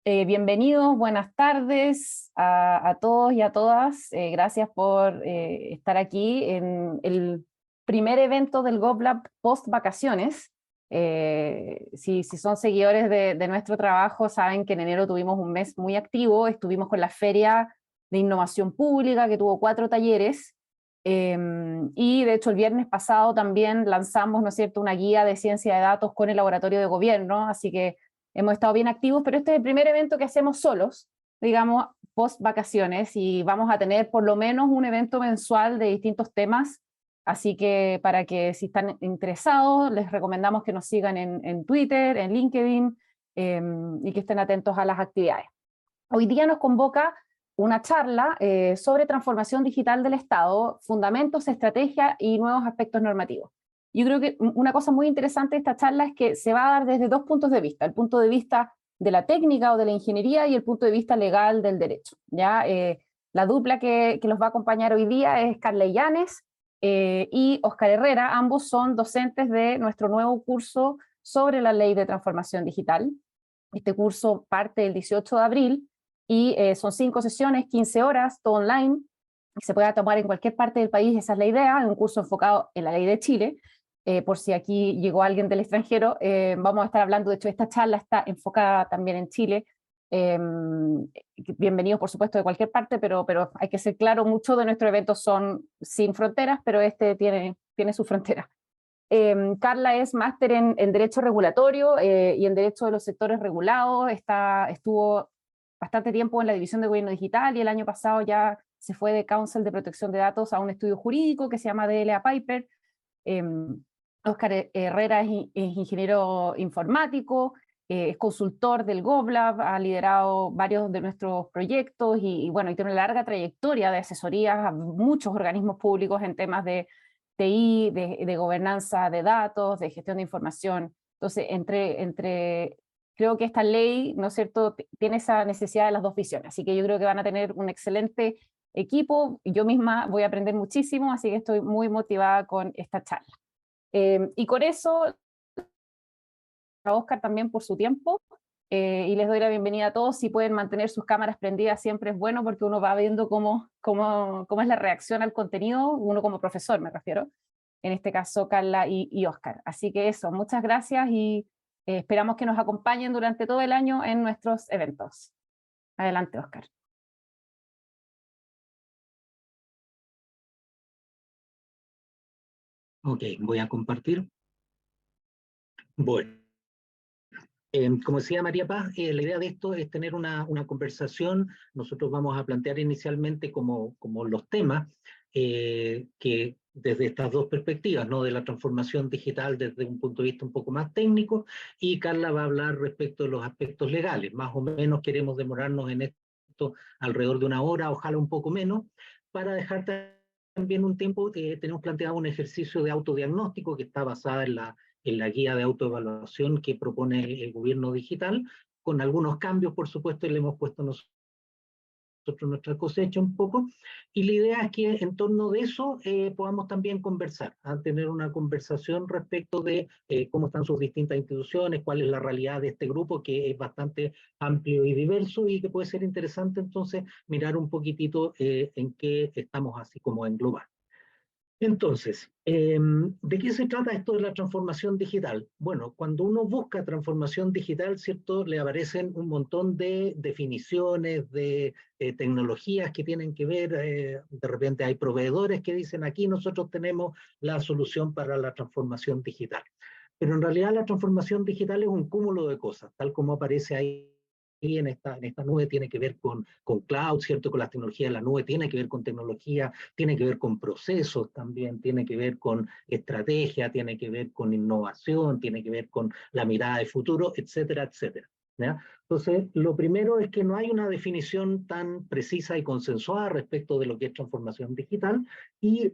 Bienvenidos, buenas tardes a todos y a todas. Gracias por estar aquí en el primer evento del GovLab post vacaciones. Si son seguidores de nuestro trabajo, saben que en enero tuvimos un mes muy activo. Estuvimos con la Feria de Innovación Pública, que tuvo 4 talleres. Y de hecho el viernes pasado también lanzamos, ¿no es cierto?, una guía de ciencia de datos con el laboratorio de gobierno, así que hemos estado bien activos, pero este es el primer evento que hacemos solos, digamos, post vacaciones, y vamos a tener por lo menos un evento mensual de distintos temas, así que para que si están interesados, les recomendamos que nos sigan en Twitter, en LinkedIn, y que estén atentos a las actividades. Hoy día nos convoca una charla sobre transformación digital del Estado, fundamentos, estrategia y nuevos aspectos normativos. Yo creo que una cosa muy interesante de esta charla es que se va a dar desde 2 puntos de vista, el punto de vista de la técnica o de la ingeniería y el punto de vista legal del derecho. ¿Ya? La dupla que los va a acompañar hoy día es Carla Illanes y Óscar Herrera, ambos son docentes de nuestro nuevo curso sobre la ley de transformación digital. Este curso parte el 18 de abril y son 5 sesiones, 15 horas, todo online, y se puede tomar en cualquier parte del país. Esa es la idea, es un curso enfocado en la ley de Chile. Por si aquí llegó alguien del extranjero, vamos a estar hablando, de hecho esta charla está enfocada también en Chile. Bienvenidos por supuesto de cualquier parte, pero hay que ser claro, muchos de nuestros eventos son sin fronteras, pero este tiene su frontera. Carla es máster en Derecho Regulatorio y en Derecho de los Sectores Regulados. Estuvo bastante tiempo en la División de Gobierno Digital y el año pasado ya se fue de Counsel de Protección de Datos a un estudio jurídico que se llama DLA Piper. Óscar Herrera es ingeniero informático, es consultor del GovLab, ha liderado varios de nuestros proyectos y bueno, y tiene una larga trayectoria de asesorías a muchos organismos públicos en temas de TI, de gobernanza de datos, de gestión de información. Entonces, creo que esta ley, ¿no es cierto?, tiene esa necesidad de las dos visiones, así que yo creo que van a tener un excelente equipo. Yo misma voy a aprender muchísimo, así que estoy muy motivada con esta charla. Y con eso, a Óscar también por su tiempo, y les doy la bienvenida a todos. Si pueden mantener sus cámaras prendidas siempre es bueno, porque uno va viendo cómo es la reacción al contenido, uno como profesor me refiero, en este caso Carla y Óscar. Así que eso, muchas gracias y esperamos que nos acompañen durante todo el año en nuestros eventos. Adelante, Óscar. Ok, voy a compartir. Bueno, como decía María Paz, la idea de esto es tener una conversación. Nosotros vamos a plantear inicialmente como los temas que desde estas dos perspectivas, ¿no? De la transformación digital desde un punto de vista un poco más técnico, y Carla va a hablar respecto de los aspectos legales. Más o menos queremos demorarnos en esto alrededor de 1 hora, ojalá un poco menos, para dejar también un tiempo. Tenemos planteado un ejercicio de autodiagnóstico que está basada en la guía de autoevaluación que propone el gobierno digital, con algunos cambios, por supuesto, y le hemos puesto nosotros nuestra cosecha un poco, y la idea es que en torno de eso podamos también conversar, tener una conversación respecto de cómo están sus distintas instituciones, cuál es la realidad de este grupo, que es bastante amplio y diverso, y que puede ser interesante entonces mirar un poquitito en qué estamos así como en global. Entonces, ¿de qué se trata esto de la transformación digital? Bueno, cuando uno busca transformación digital, ¿cierto? Le aparecen un montón de definiciones, de tecnologías que tienen que ver, de repente hay proveedores que dicen aquí nosotros tenemos la solución para la transformación digital. Pero en realidad la transformación digital es un cúmulo de cosas, tal como aparece ahí en esta nube. Tiene que ver con cloud, ¿cierto? Con las tecnologías de la nube, tiene que ver con tecnología, tiene que ver con procesos también, tiene que ver con estrategia, tiene que ver con innovación, tiene que ver con la mirada de futuro, etcétera, etcétera. ¿Ya? Entonces, lo primero es que no hay una definición tan precisa y consensuada respecto de lo que es transformación digital, y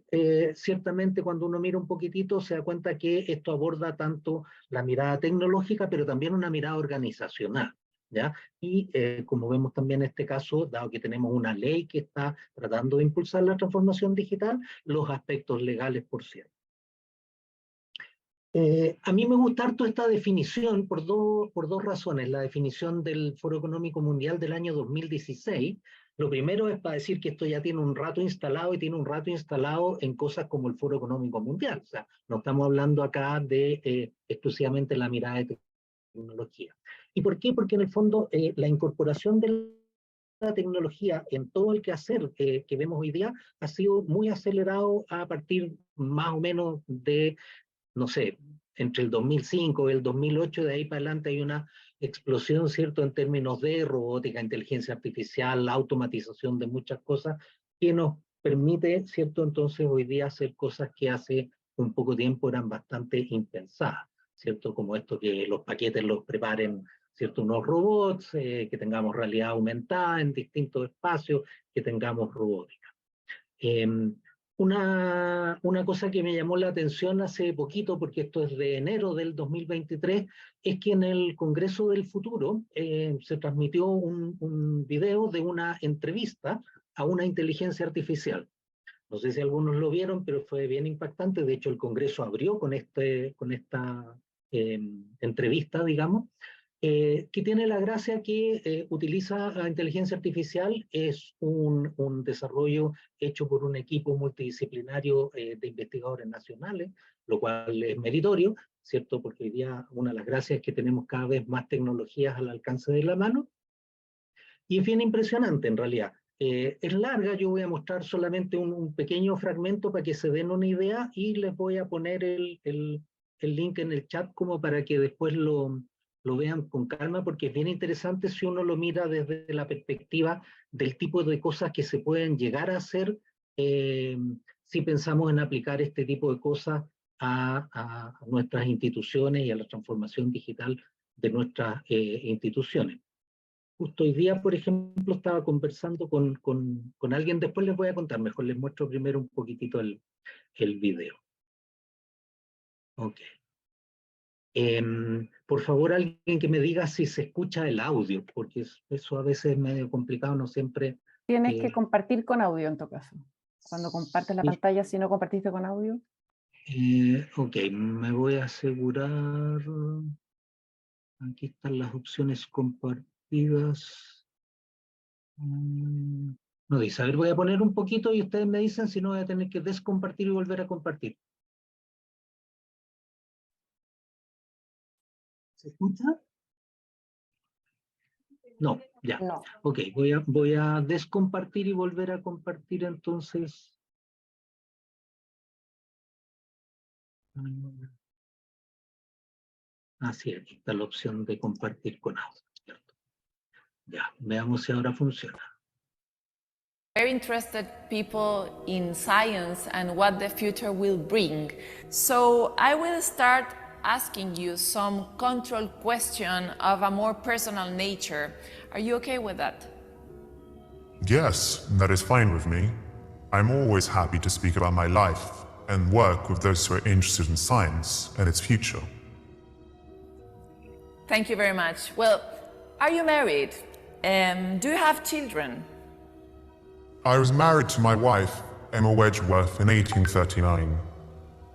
ciertamente cuando uno mira un poquitito se da cuenta que esto aborda tanto la mirada tecnológica, pero también una mirada organizacional. ¿Ya? Y como vemos también en este caso, dado que tenemos una ley que está tratando de impulsar la transformación digital, los aspectos legales, por cierto. A mí me gusta harto esta definición por dos razones. La definición del Foro Económico Mundial del año 2016. Lo primero es para decir que esto ya tiene un rato instalado y tiene un rato instalado en cosas como el Foro Económico Mundial. O sea, no estamos hablando acá de exclusivamente la mirada de tecnología. ¿Y por qué? Porque en el fondo la incorporación de la tecnología en todo el quehacer que vemos hoy día ha sido muy acelerado a partir más o menos de, no sé, entre el 2005 y el 2008, de ahí para adelante hay una explosión, ¿cierto?, en términos de robótica, inteligencia artificial, la automatización de muchas cosas, que nos permite, ¿cierto?, entonces hoy día hacer cosas que hace un poco tiempo eran bastante impensadas, ¿cierto?, como esto que los paquetes los preparen, ¿cierto?, unos robots, que tengamos realidad aumentada en distintos espacios, que tengamos robótica. Una cosa que me llamó la atención hace poquito, porque esto es de enero del 2023, es que en el Congreso del Futuro se transmitió un video de una entrevista a una inteligencia artificial. No sé si algunos lo vieron, pero fue bien impactante. De hecho, el Congreso abrió con esta entrevista, digamos, que tiene la gracia que utiliza la inteligencia artificial, es un desarrollo hecho por un equipo multidisciplinario de investigadores nacionales, lo cual es meritorio, ¿cierto? Porque hoy día una de las gracias es que tenemos cada vez más tecnologías al alcance de la mano, y es bien impresionante en realidad. Es larga, yo voy a mostrar solamente un pequeño fragmento para que se den una idea, y les voy a poner el link en el chat como para que después lo vean con calma, porque es bien interesante si uno lo mira desde la perspectiva del tipo de cosas que se pueden llegar a hacer si pensamos en aplicar este tipo de cosas a nuestras instituciones y a la transformación digital de nuestras instituciones. Justo hoy día, por ejemplo, estaba conversando con alguien, después les voy a contar, mejor les muestro primero un poquitito el video. Ok. Por favor, alguien que me diga si se escucha el audio, porque eso a veces es medio complicado, no siempre... Tienes que compartir con audio en tu caso. Cuando compartes la Sí. pantalla, si no compartiste con audio. Ok, me voy a asegurar... Aquí están las opciones compartidas. No dice, a ver, voy a poner un poquito y ustedes me dicen si no voy a tener que descompartir y volver a compartir. ¿Se escucha? No, ya. No. Ok, voy a descompartir y volver a compartir entonces. Así, aquí está la opción de compartir con audio, ¿cierto? Ya, veamos si ahora funciona. Very interested people in science and what the future will bring. So I will start asking you some control question of a more personal nature. Are you okay with that? Yes, that is fine with me. I'm always happy to speak about my life and work with those who are interested in science and its future. Thank you very much. Well, are you married? Do you have children? I was married to my wife, Emma Wedgeworth, in 1839.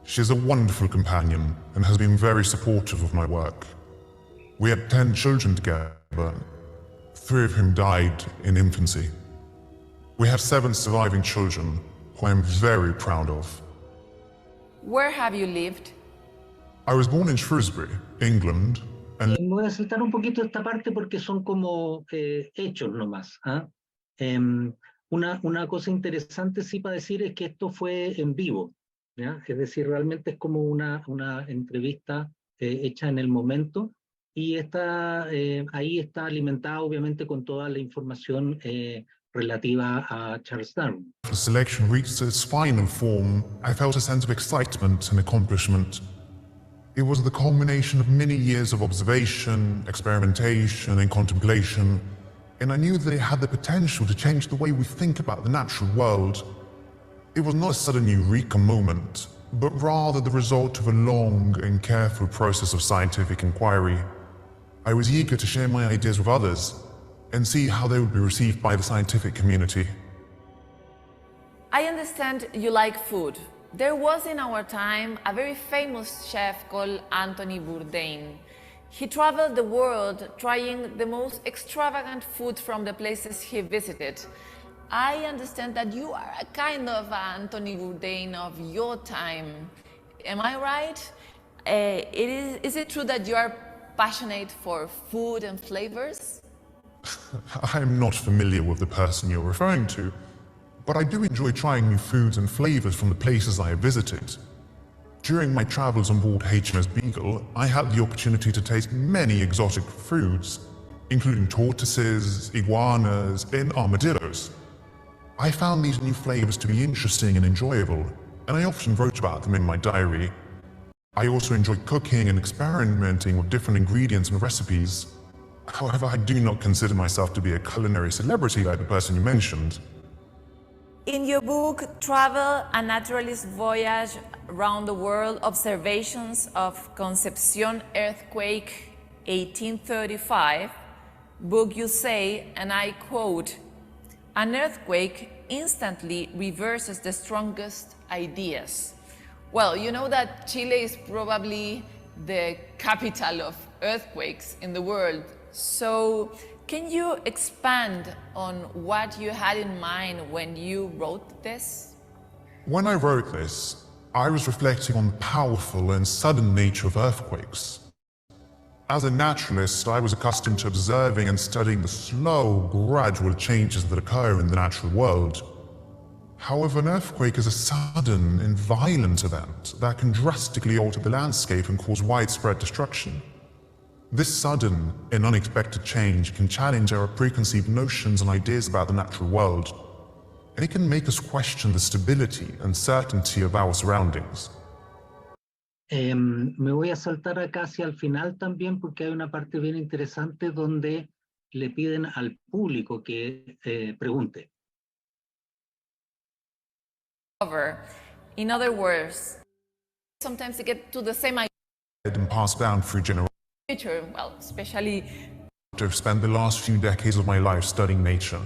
She is a wonderful companion and has been very supportive of my work. We had 10 children together, 3 of whom died in infancy. We have 7 surviving children, who I am very proud of. Where have you lived? I was born in Shrewsbury, England, and Me voy a saltar un poquito esta parte porque son como hechos nomás. ¿Ah? Una cosa interesante sí para decir es que esto fue en vivo, ¿ya? Es decir, realmente es como una entrevista hecha en el momento, y ahí está alimentada obviamente con toda la información relativa a Charles Darwin. the selection reached its final form, I felt a sense of excitement and accomplishment. It was the culmination of many years of observation, experimentation, and contemplation, and I knew that it had the potential to change the way we think about the natural world. It was not a sudden eureka moment, but rather the result of a long and careful process of scientific inquiry. I was eager to share my ideas with others and see how they would be received by the scientific community. I understand you like food. There was in our time a very famous chef called Anthony Bourdain. He traveled the world trying the most extravagant food from the places he visited. I understand that you are a kind of Anthony Bourdain of your time. Am I right? Is it true that you are passionate for food and flavors? I'm not familiar with the person you're referring to, but I do enjoy trying new foods and flavors from the places I have visited. During my travels on board HMS Beagle, I had the opportunity to taste many exotic foods, including tortoises, iguanas, and armadillos. I found these new flavors to be interesting and enjoyable, and I often wrote about them in my diary. I also enjoy cooking and experimenting with different ingredients and recipes. However, I do not consider myself to be a culinary celebrity like the person you mentioned. In your book, Travel, a Naturalist Voyage Around the World, Observations of Concepcion Earthquake 1835, book you say, and I quote, "An earthquake instantly reverses the strongest ideas." Well, you know that Chile is probably the capital of earthquakes in the world. So can you expand on what you had in mind when you wrote this? When I wrote this, I was reflecting on the powerful and sudden nature of earthquakes. As a naturalist, I was accustomed to observing and studying the slow, gradual changes that occur in the natural world. However, an earthquake is a sudden and violent event that can drastically alter the landscape and cause widespread destruction. This sudden and unexpected change can challenge our preconceived notions and ideas about the natural world, and it can make us question the stability and certainty of our surroundings. Me voy a saltar casi al final también porque hay una parte bien interesante donde le piden al público que pregunte. In other words, sometimes they get to the same idea And passed down through generations. Well, especially I've spent the last few decades of my life studying nature.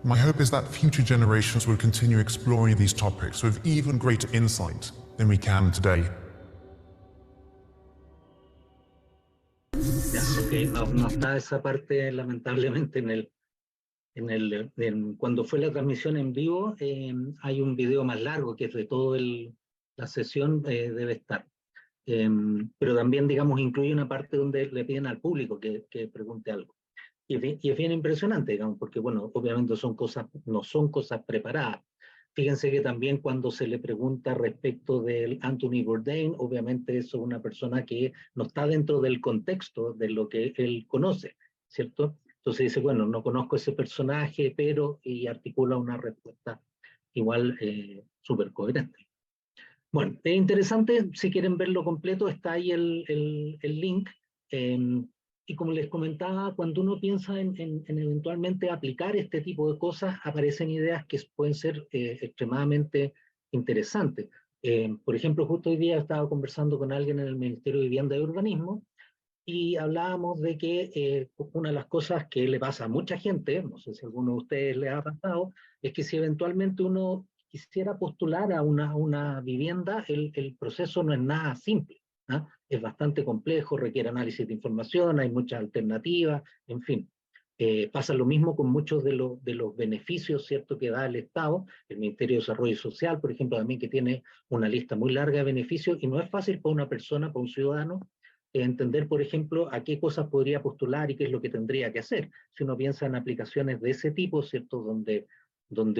My hope is that future generations will continue exploring these topics with even greater insight than we can today. Okay, no está esa parte lamentablemente cuando fue la transmisión en vivo. Hay un video más largo que es de toda la sesión, debe estar. Pero también, digamos, incluye una parte donde le piden al público que pregunte algo. Y es bien impresionante, digamos, porque, bueno, obviamente no son cosas preparadas. Fíjense que también cuando se le pregunta respecto del Anthony Bourdain, obviamente eso es una persona que no está dentro del contexto de lo que él conoce, ¿cierto? Entonces dice, bueno, no conozco ese personaje, pero, y articula una respuesta igual súper coherente. Bueno, es interesante, si quieren verlo completo, está ahí el link. Y como les comentaba, cuando uno piensa en eventualmente aplicar este tipo de cosas, aparecen ideas que pueden ser extremadamente interesantes. Por ejemplo, justo hoy día estaba conversando con alguien en el Ministerio de Vivienda y Urbanismo, y hablábamos de que una de las cosas que le pasa a mucha gente, no sé si a alguno de ustedes le ha pasado, es que si eventualmente uno quisiera postular a una vivienda, el proceso no es nada simple, ¿ah? Es bastante complejo, requiere análisis de información, hay muchas alternativas, en fin. Pasa lo mismo con muchos de los beneficios, ¿cierto?, que da el Estado, el Ministerio de Desarrollo Social, por ejemplo, también, que tiene una lista muy larga de beneficios, y no es fácil para una persona, para un ciudadano, entender, por ejemplo, a qué cosas podría postular y qué es lo que tendría que hacer. Si uno piensa en aplicaciones de ese tipo, ¿cierto?, donde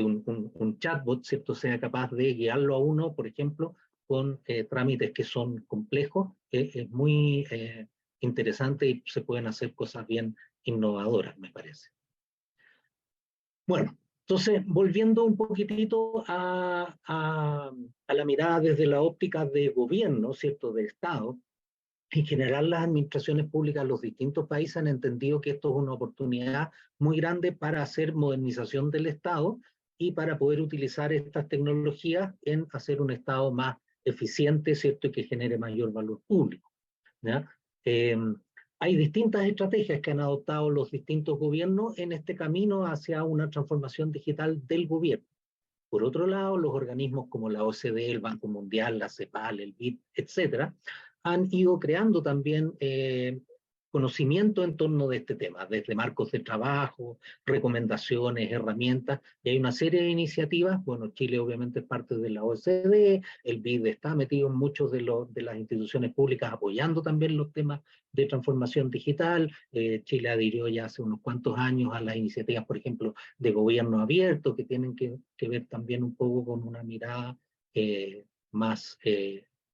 un chatbot, ¿cierto?, sea capaz de guiarlo a uno, por ejemplo, con trámites que son complejos, es muy interesante, y se pueden hacer cosas bien innovadoras, me parece. Bueno, entonces, volviendo un poquitito a la mirada desde la óptica de gobierno, ¿cierto?, de Estado. En general, las administraciones públicas de los distintos países han entendido que esto es una oportunidad muy grande para hacer modernización del Estado y para poder utilizar estas tecnologías en hacer un Estado más eficiente, ¿cierto?, y que genere mayor valor público, ¿ya? Hay distintas estrategias que han adoptado los distintos gobiernos en este camino hacia una transformación digital del gobierno. Por otro lado, los organismos como la OCDE, el Banco Mundial, la CEPAL, el BID, etcétera, han ido creando también conocimiento en torno de este tema, desde marcos de trabajo, recomendaciones, herramientas, y hay una serie de iniciativas. Bueno, Chile obviamente es parte de la OCDE, el BID está metido en muchos de las instituciones públicas apoyando también los temas de transformación digital. Chile adhirió ya hace unos cuantos años a las iniciativas, por ejemplo, de gobierno abierto, que tienen que ver también un poco con una mirada más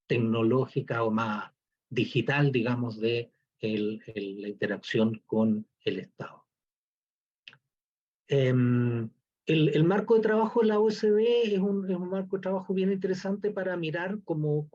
tecnológica o más digital, digamos, de la interacción con el Estado. El marco de trabajo de la OCDE es un marco de trabajo bien interesante para mirar como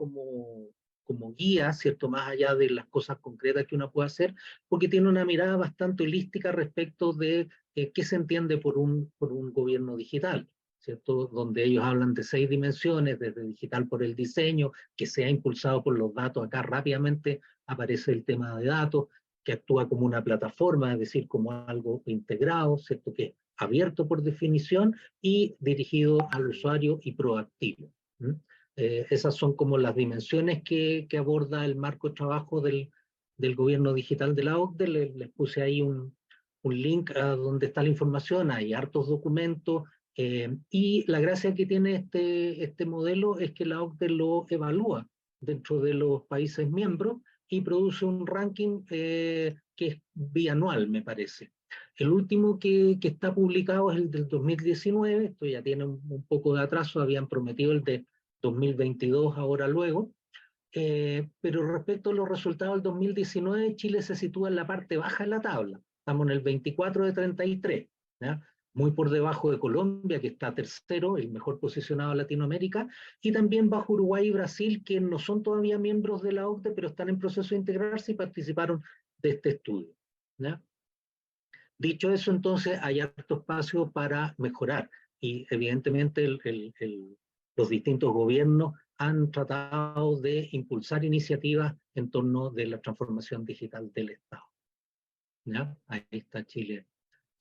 guía, ¿cierto? Más allá de las cosas concretas que uno puede hacer, porque tiene una mirada bastante holística respecto de qué se entiende por un gobierno digital, ¿cierto? Donde ellos hablan de 6 dimensiones, desde digital por el diseño, que sea impulsado por los datos. Acá rápidamente aparece el tema de datos, que actúa como una plataforma, es decir, como algo integrado, ¿cierto? Que es abierto por definición y dirigido al usuario y proactivo. Esas son como las dimensiones que aborda el marco de trabajo del gobierno digital de la OCDE. Les puse ahí un link a donde está la información, hay hartos documentos, y la gracia que tiene este modelo es que la OCDE lo evalúa dentro de los países miembros y produce un ranking que es bianual, me parece. El último que está publicado es el del 2019, esto ya tiene un poco de atraso, habían prometido el de 2022 ahora luego, pero respecto a los resultados del 2019, Chile se sitúa en la parte baja de la tabla, estamos en el 24 de 33, ¿ya? Muy por debajo de Colombia, que está tercero, el mejor posicionado de Latinoamérica, y también bajo Uruguay y Brasil, que no son todavía miembros de la OCDE, pero están en proceso de integrarse y participaron de este estudio, ¿ya? Dicho eso, entonces hay harto espacio para mejorar, y evidentemente los distintos gobiernos han tratado de impulsar iniciativas en torno de la transformación digital del Estado, ¿ya? Ahí está Chile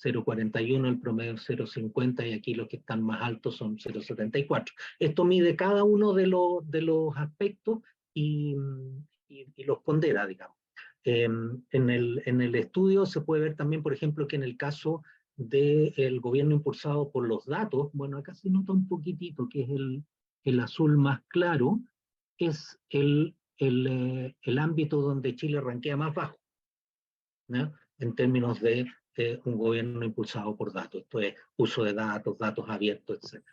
0,41, el promedio 0,50, y aquí los que están más altos son 0,74. Esto mide cada uno de los aspectos y los pondera, digamos. En el estudio se puede ver también, por ejemplo, que en el caso del gobierno impulsado por los datos, bueno, acá se nota un poquitito, que es el azul más claro, es el ámbito donde Chile rankea más bajo, ¿no? En términos de un gobierno impulsado por datos, esto es uso de datos, datos abiertos, etc.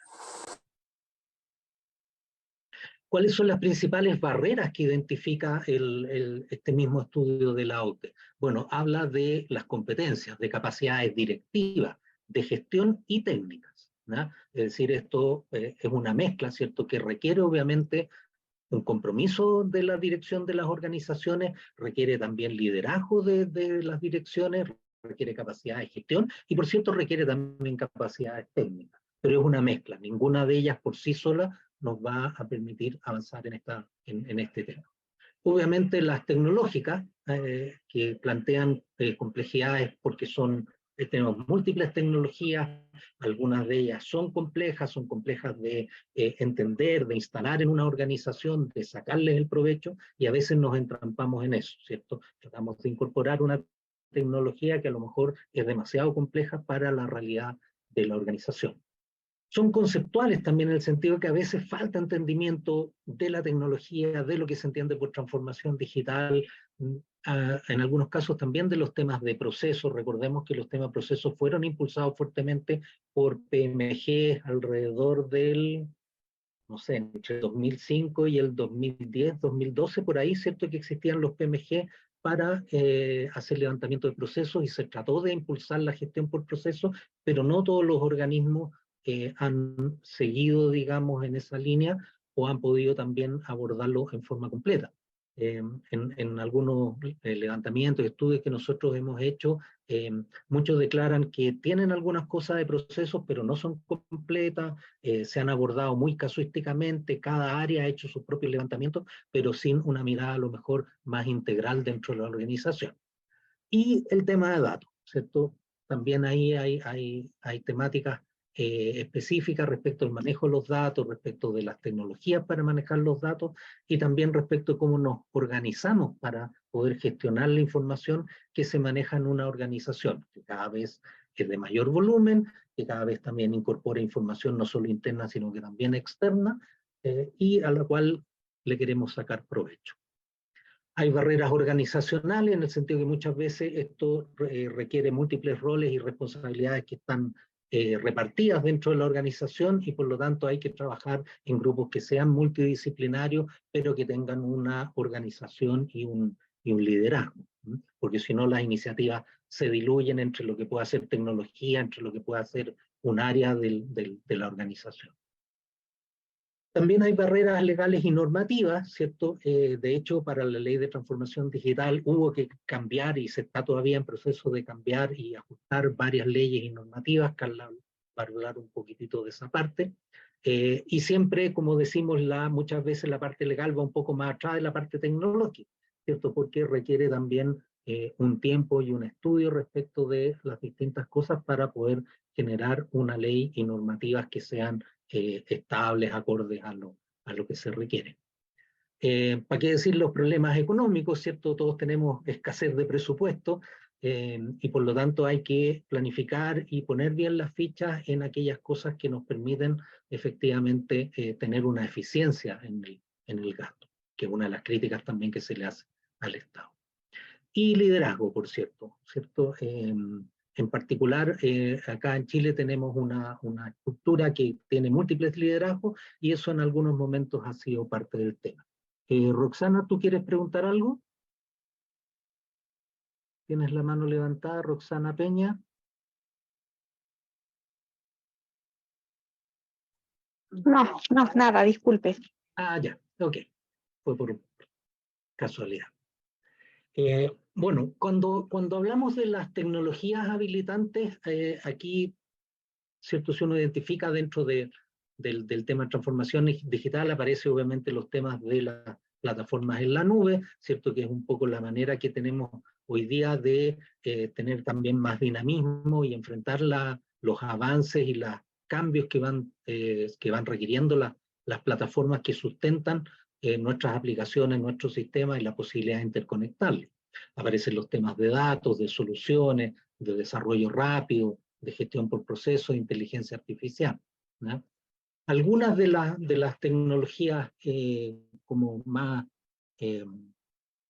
¿Cuáles son las principales barreras que identifica este mismo estudio de la OCDE? Bueno, habla de las competencias, de capacidades directivas, de gestión y técnicas, ¿no? Es decir, esto es una mezcla, ¿cierto?, que requiere obviamente un compromiso de la dirección de las organizaciones, requiere también liderazgo de las direcciones, requiere capacidad de gestión y, por cierto, requiere también capacidades técnicas. Pero es una mezcla, ninguna de ellas por sí sola nos va a permitir avanzar en este tema. Obviamente las tecnológicas, que plantean complejidades porque tenemos múltiples tecnologías, algunas de ellas son complejas de entender, de instalar en una organización, de sacarles el provecho, y a veces nos entrampamos en eso, ¿cierto? Tratamos de incorporar una tecnología que a lo mejor es demasiado compleja para la realidad de la organización. Son conceptuales también en el sentido de que a veces falta entendimiento de la tecnología, de lo que se entiende por transformación digital, en algunos casos también de los temas de procesos. Recordemos que los temas de procesos fueron impulsados fuertemente por PMG alrededor del, no sé, entre el 2005 y el 2010, 2012, por ahí, ¿cierto?, que existían los PMG para hacer levantamiento de procesos, y se trató de impulsar la gestión por procesos, pero no todos los organismos han seguido, digamos, en esa línea, o han podido también abordarlo en forma completa. En algunos levantamientos y estudios que nosotros hemos hecho, muchos declaran que tienen algunas cosas de procesos, pero no son completas, se han abordado muy casuísticamente, cada área ha hecho sus propios levantamientos, pero sin una mirada a lo mejor más integral dentro de la organización. Y el tema de datos, ¿cierto? También ahí hay temáticas específicas respecto al manejo de los datos, respecto de las tecnologías para manejar los datos y también respecto a cómo nos organizamos para poder gestionar la información que se maneja en una organización, que cada vez es de mayor volumen, que cada vez también incorpora información no solo interna, sino que también externa, y a la cual le queremos sacar provecho. Hay barreras organizacionales en el sentido que muchas veces esto requiere múltiples roles y responsabilidades que están repartidas dentro de la organización y por lo tanto hay que trabajar en grupos que sean multidisciplinarios, pero que tengan una organización y un liderazgo, ¿sí? Porque si no las iniciativas se diluyen entre lo que pueda ser tecnología, entre lo que pueda ser un área de la organización. También hay barreras legales y normativas, ¿cierto? De hecho, para la ley de transformación digital hubo que cambiar y se está todavía en proceso de cambiar y ajustar varias leyes y normativas. Carla va a hablar un poquitito de esa parte. Y siempre, como decimos, muchas veces la parte legal va un poco más atrás de la parte tecnológica, ¿cierto? Porque requiere también un tiempo y un estudio respecto de las distintas cosas para poder generar una ley y normativas que sean estables, acordes a lo que se requiere. ¿Para qué decir los problemas económicos, cierto? Todos tenemos escasez de presupuesto y por lo tanto hay que planificar y poner bien las fichas en aquellas cosas que nos permiten efectivamente tener una eficiencia en el gasto, que es una de las críticas también que se le hace al Estado. Y liderazgo, por cierto, ¿cierto? En particular, acá en Chile tenemos una estructura que tiene múltiples liderazgos y eso en algunos momentos ha sido parte del tema. Roxana, ¿tú quieres preguntar algo? ¿Tienes la mano levantada, Roxana Peña? No, nada, disculpe. Ah, ya, ok. Fue por casualidad. Bueno, cuando hablamos de las tecnologías habilitantes, aquí, ¿cierto? Si uno identifica dentro del tema de transformación digital, aparece obviamente los temas de las plataformas en la nube, ¿cierto? Que es un poco la manera que tenemos hoy día de tener también más dinamismo y enfrentar los avances y los cambios que van requiriendo las plataformas que sustentan nuestras aplicaciones, nuestros sistemas y la posibilidad de interconectarlos. Aparecen los temas de datos, de soluciones, de desarrollo rápido, de gestión por proceso, de inteligencia artificial, ¿no? Algunas de las tecnologías como más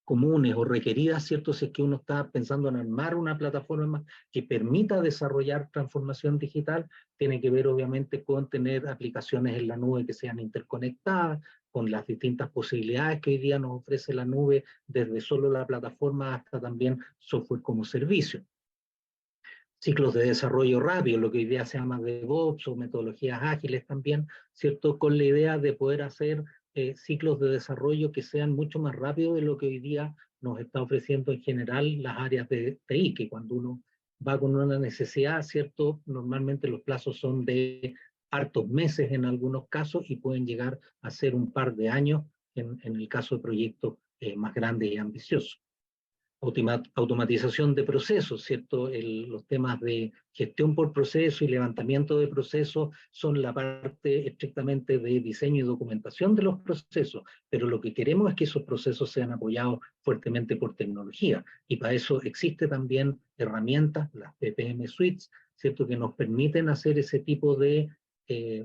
comunes o requeridas, ¿cierto? Si es que uno está pensando en armar una plataforma que permita desarrollar transformación digital, tiene que ver obviamente con tener aplicaciones en la nube que sean interconectadas, con las distintas posibilidades que hoy día nos ofrece la nube, desde solo la plataforma hasta también software como servicio. Ciclos de desarrollo rápido, lo que hoy día se llama DevOps o metodologías ágiles también, ¿cierto? Con la idea de poder hacer ciclos de desarrollo que sean mucho más rápidos de lo que hoy día nos está ofreciendo en general las áreas de TI, que cuando uno va con una necesidad, ¿cierto? Normalmente los plazos son de hartos meses en algunos casos y pueden llegar a ser un par de años en el caso de proyectos más grandes y ambiciosos. Automatización de procesos, ¿cierto? Los temas de gestión por proceso y levantamiento de procesos son la parte estrictamente de diseño y documentación de los procesos, pero lo que queremos es que esos procesos sean apoyados fuertemente por tecnología, y para eso existe también herramientas, las PPM Suites, ¿cierto? Que nos permiten hacer ese tipo de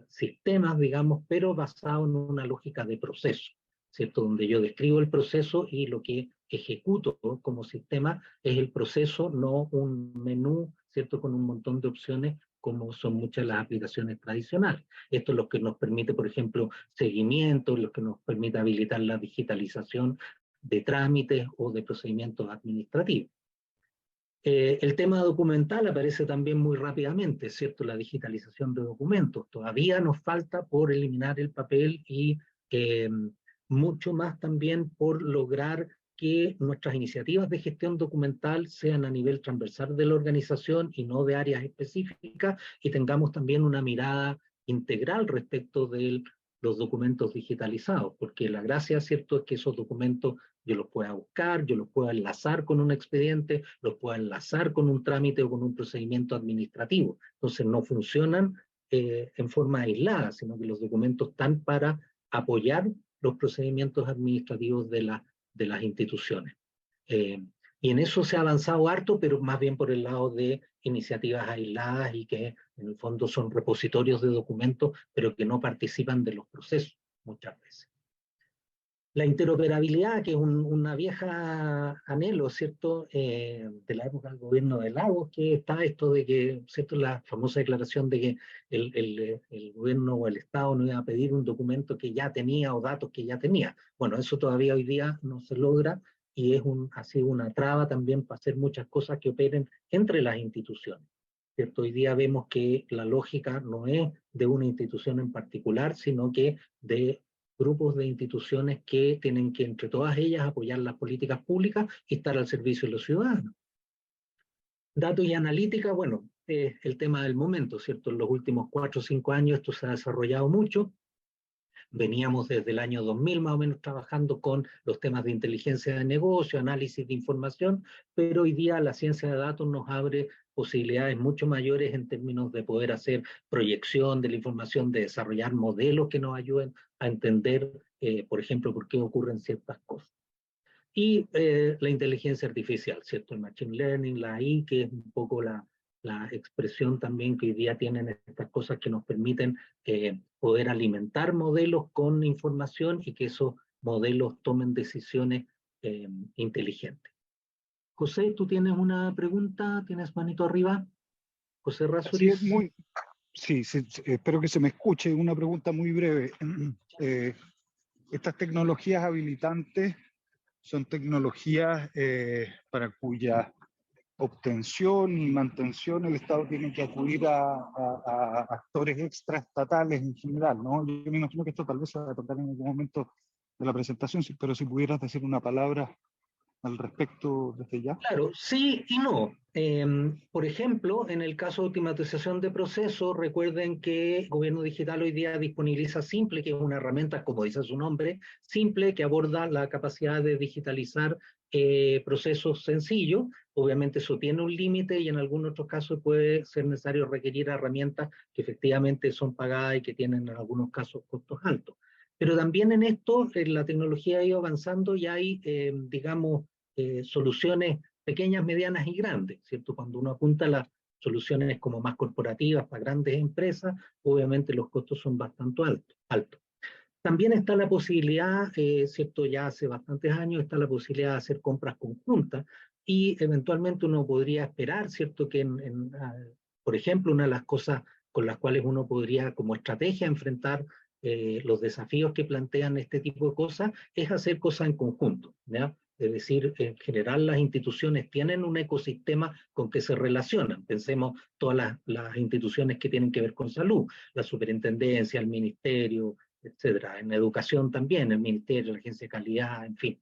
sistemas, digamos, pero basados en una lógica de proceso, ¿cierto? Donde yo describo el proceso y lo que ejecuto como sistema es el proceso, no un menú, ¿cierto? Con un montón de opciones, como son muchas de las aplicaciones tradicionales. Esto es lo que nos permite, por ejemplo, seguimiento, lo que nos permite habilitar la digitalización de trámites o de procedimientos administrativos. El tema documental aparece también muy rápidamente, ¿cierto? La digitalización de documentos. Todavía nos falta por eliminar el papel y mucho más también por lograr que nuestras iniciativas de gestión documental sean a nivel transversal de la organización y no de áreas específicas, y tengamos también una mirada integral respecto de los documentos digitalizados, porque la gracia, ¿cierto?, es que esos documentos yo los pueda buscar, yo los pueda enlazar con un expediente, los pueda enlazar con un trámite o con un procedimiento administrativo. Entonces no funcionan en forma aislada, sino que los documentos están para apoyar los procedimientos administrativos de las instituciones. Y en eso se ha avanzado harto, pero más bien por el lado de iniciativas aisladas y que en el fondo son repositorios de documentos, pero que no participan de los procesos muchas veces. La interoperabilidad, que es una vieja anhelo, ¿cierto?, de la época del gobierno de Lagos, que está esto de que, ¿cierto?, la famosa declaración de que el gobierno o el Estado no iba a pedir un documento que ya tenía o datos que ya tenía. Bueno, eso todavía hoy día no se logra y ha sido una traba también para hacer muchas cosas que operen entre las instituciones, ¿cierto? Hoy día vemos que la lógica no es de una institución en particular, sino que de grupos de instituciones que tienen que, entre todas ellas, apoyar las políticas públicas y estar al servicio de los ciudadanos. Datos y analítica, bueno, es el tema del momento, ¿cierto? En los últimos 4 o 5 años esto se ha desarrollado mucho. Veníamos desde el año 2000 más o menos trabajando con los temas de inteligencia de negocio, análisis de información, pero hoy día la ciencia de datos nos abre posibilidades mucho mayores en términos de poder hacer proyección de la información, de desarrollar modelos que nos ayuden a entender, por ejemplo, por qué ocurren ciertas cosas. Y la inteligencia artificial, ¿cierto? El machine learning, la AI, que es un poco la expresión también que hoy día tienen estas cosas que nos permiten poder alimentar modelos con información y que esos modelos tomen decisiones inteligentes. José, ¿tú tienes una pregunta? ¿Tienes manito arriba? José Razuriz. Sí, espero que se me escuche. Una pregunta muy breve. Estas tecnologías habilitantes son tecnologías para cuya obtención y mantención el Estado tiene que acudir a actores extraestatales en general, ¿no? Yo me imagino que esto tal vez se va a tocar en algún momento de la presentación, pero si pudieras decir una palabra al respecto desde ya. Claro, sí y no. Por ejemplo, en el caso de automatización de procesos, recuerden que Gobierno Digital hoy día disponibiliza Simple, que es una herramienta, como dice su nombre, simple, que aborda la capacidad de digitalizar procesos sencillos. Obviamente eso tiene un límite y en algunos otros casos puede ser necesario requerir herramientas que efectivamente son pagadas y que tienen en algunos casos costos altos. Pero también en esto, la tecnología ha ido avanzando y hay, digamos, soluciones pequeñas, medianas y grandes, ¿cierto? Cuando uno apunta a las soluciones como más corporativas para grandes empresas, obviamente los costos son bastante altos. También está la posibilidad, ¿cierto? Ya hace bastantes años está la posibilidad de hacer compras conjuntas y eventualmente uno podría esperar, ¿cierto? Que por ejemplo, una de las cosas con las cuales uno podría como estrategia enfrentar los desafíos que plantean este tipo de cosas es hacer cosas en conjunto, ¿ya? Es decir, en general las instituciones tienen un ecosistema con que se relacionan. Pensemos todas las instituciones que tienen que ver con salud, la superintendencia, el ministerio, etcétera. En educación también, el ministerio, la agencia de calidad, en fin.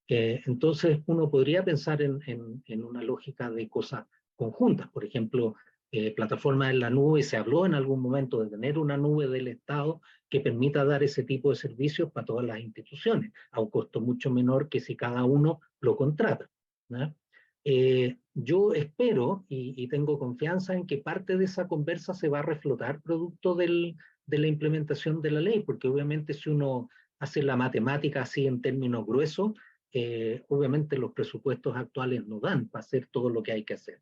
Entonces uno podría pensar en una lógica de cosas conjuntas. Por ejemplo, plataformas en la nube, se habló en algún momento de tener una nube del Estado que permita dar ese tipo de servicios para todas las instituciones, a un costo mucho menor que si cada uno lo contrata, ¿no? Yo espero y tengo confianza en que parte de esa conversa se va a reflotar producto de la implementación de la ley, porque obviamente si uno hace la matemática así en términos gruesos, obviamente los presupuestos actuales no dan para hacer todo lo que hay que hacer,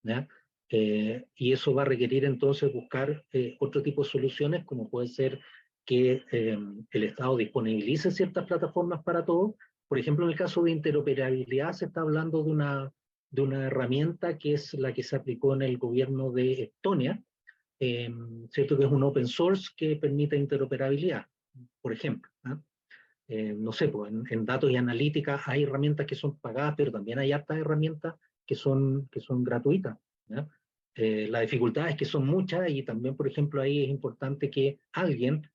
¿ya? Y eso va a requerir entonces buscar otro tipo de soluciones, como puede ser que el Estado disponibilice ciertas plataformas para todos. Por ejemplo, en el caso de interoperabilidad se está hablando de una herramienta que es la que se aplicó en el gobierno de Estonia, ¿cierto? Que es un open source que permite interoperabilidad, por ejemplo, ¿no? No sé, pues en datos y analítica hay herramientas que son pagadas, pero también hay hartas herramientas que son gratuitas, ¿no? La dificultad es que son muchas y también, por ejemplo, ahí es importante que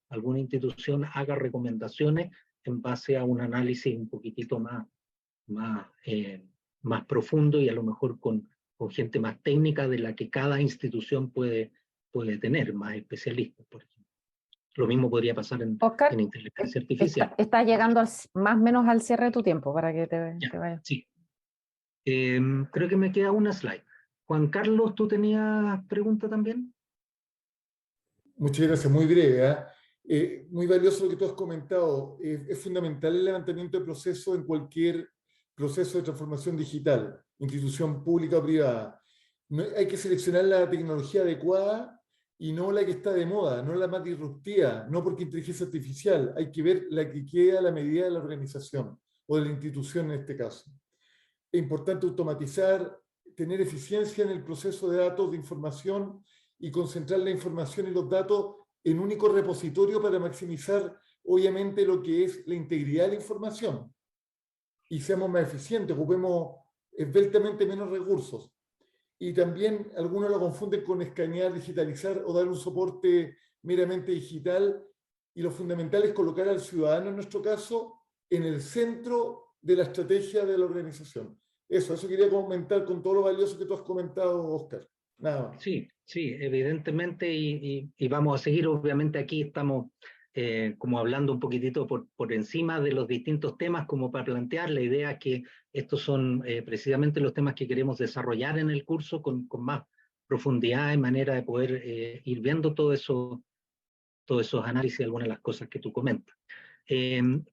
alguna institución haga recomendaciones en base a un análisis un poquitito más profundo y a lo mejor con gente más técnica de la que cada institución puede tener, más especialistas, por ejemplo. Lo mismo podría pasar Oscar, en inteligencia artificial. Está llegando más o menos al cierre de tu tiempo para que te vayas. Sí. Creo que me queda una slide. Juan Carlos, ¿tú tenías pregunta también? Muchas gracias, muy breve. Muy valioso lo que tú has comentado. Es fundamental el levantamiento de procesos en cualquier proceso de transformación digital, institución pública o privada. Hay que seleccionar la tecnología adecuada y no la que está de moda, no la más disruptiva, no porque inteligencia artificial, hay que ver la que queda a la medida de la organización o de la institución en este caso. Es importante automatizar, tener eficiencia en el proceso de datos, de información y concentrar la información y los datos en un único repositorio para maximizar, obviamente, lo que es la integridad de la información y seamos más eficientes, ocupemos esbeltamente menos recursos. Y también algunos lo confunden con escanear, digitalizar o dar un soporte meramente digital, y lo fundamental es colocar al ciudadano, en nuestro caso, en el centro de la estrategia de la organización. Eso quería comentar con todo lo valioso que tú has comentado, Oscar. Nada más. Sí, sí, evidentemente, y vamos a seguir, obviamente aquí estamos como hablando un poquitito por encima de los distintos temas, como para plantear la idea que estos son precisamente los temas que queremos desarrollar en el curso con más profundidad, en manera de poder ir viendo todos esos análisis, algunas de las cosas que tú comentas.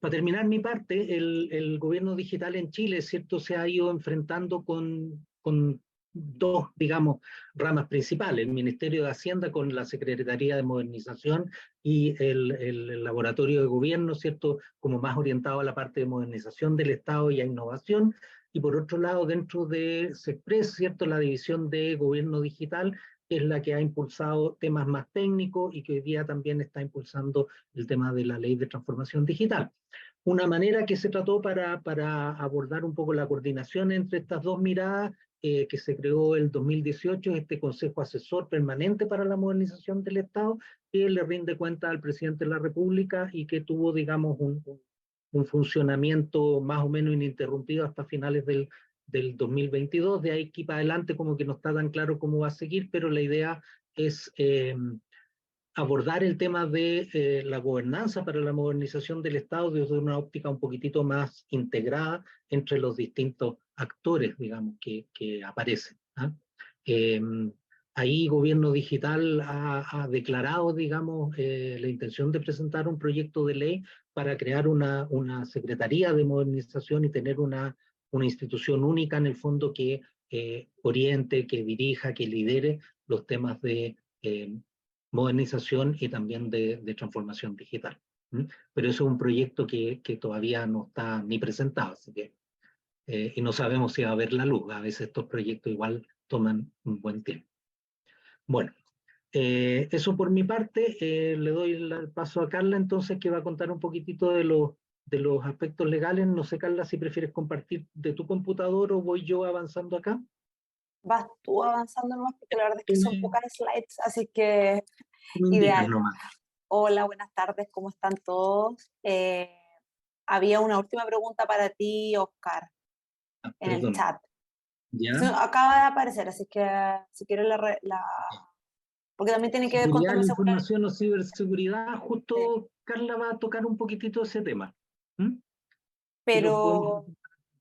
Para terminar mi parte, el gobierno digital en Chile, ¿cierto?, se ha ido enfrentando con dos, digamos, ramas principales: el Ministerio de Hacienda con la Secretaría de Modernización y el Laboratorio de Gobierno, ¿cierto?, como más orientado a la parte de modernización del Estado y a innovación. Y por otro lado, dentro de SECPRES, ¿cierto?, la División de Gobierno Digital, que es la que ha impulsado temas más técnicos y que hoy día también está impulsando el tema de la Ley de Transformación Digital. Una manera que se trató para abordar un poco la coordinación entre estas dos miradas, que se creó el 2018, este Consejo Asesor Permanente para la Modernización del Estado, que le rinde cuenta al presidente de la República y que tuvo, digamos, un funcionamiento más o menos ininterrumpido hasta finales del 2022. De ahí para adelante como que no está tan claro cómo va a seguir, pero la idea es abordar el tema de la gobernanza para la modernización del Estado desde una óptica un poquitito más integrada entre los distintos actores, digamos, que aparecen. Ahí Gobierno Digital ha declarado, digamos, la intención de presentar un proyecto de ley para crear una Secretaría de Modernización y tener una institución única en el fondo que oriente, que dirija, que lidere los temas de modernización y también de transformación digital. Pero eso es un proyecto que todavía no está ni presentado, así que, y no sabemos si va a ver la luz. A veces estos proyectos igual toman un buen tiempo. Bueno, eso por mi parte. Le doy el paso a Carla entonces, que va a contar un poquitito de los aspectos legales. No sé, Carla, si prefieres compartir de tu computador o voy yo avanzando acá. Vas tú avanzando nomás, porque la verdad es que son pocas slides, así que ideal. Nomás. Hola, buenas tardes, ¿cómo están todos? Había una última pregunta para ti, Oscar, en el chat. ¿Ya? Acaba de aparecer, así que si quieres porque también tiene que ver con temas de información o ciberseguridad, justo Carla va a tocar un poquitito ese tema. Pero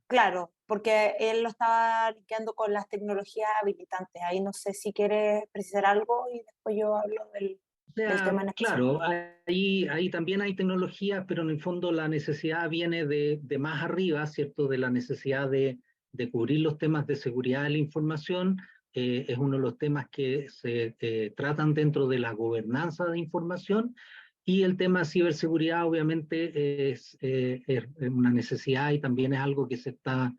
claro, porque él lo estaba linkeando con las tecnologías habilitantes. Ahí no sé si quieres precisar algo y después yo hablo del tema en especial. Claro, ahí también hay tecnologías, pero en el fondo la necesidad viene de más arriba, ¿cierto? De la necesidad de cubrir los temas de seguridad de la información. Es uno de los temas que se tratan dentro de la gobernanza de información, y el tema de ciberseguridad obviamente es una necesidad y también es algo que se está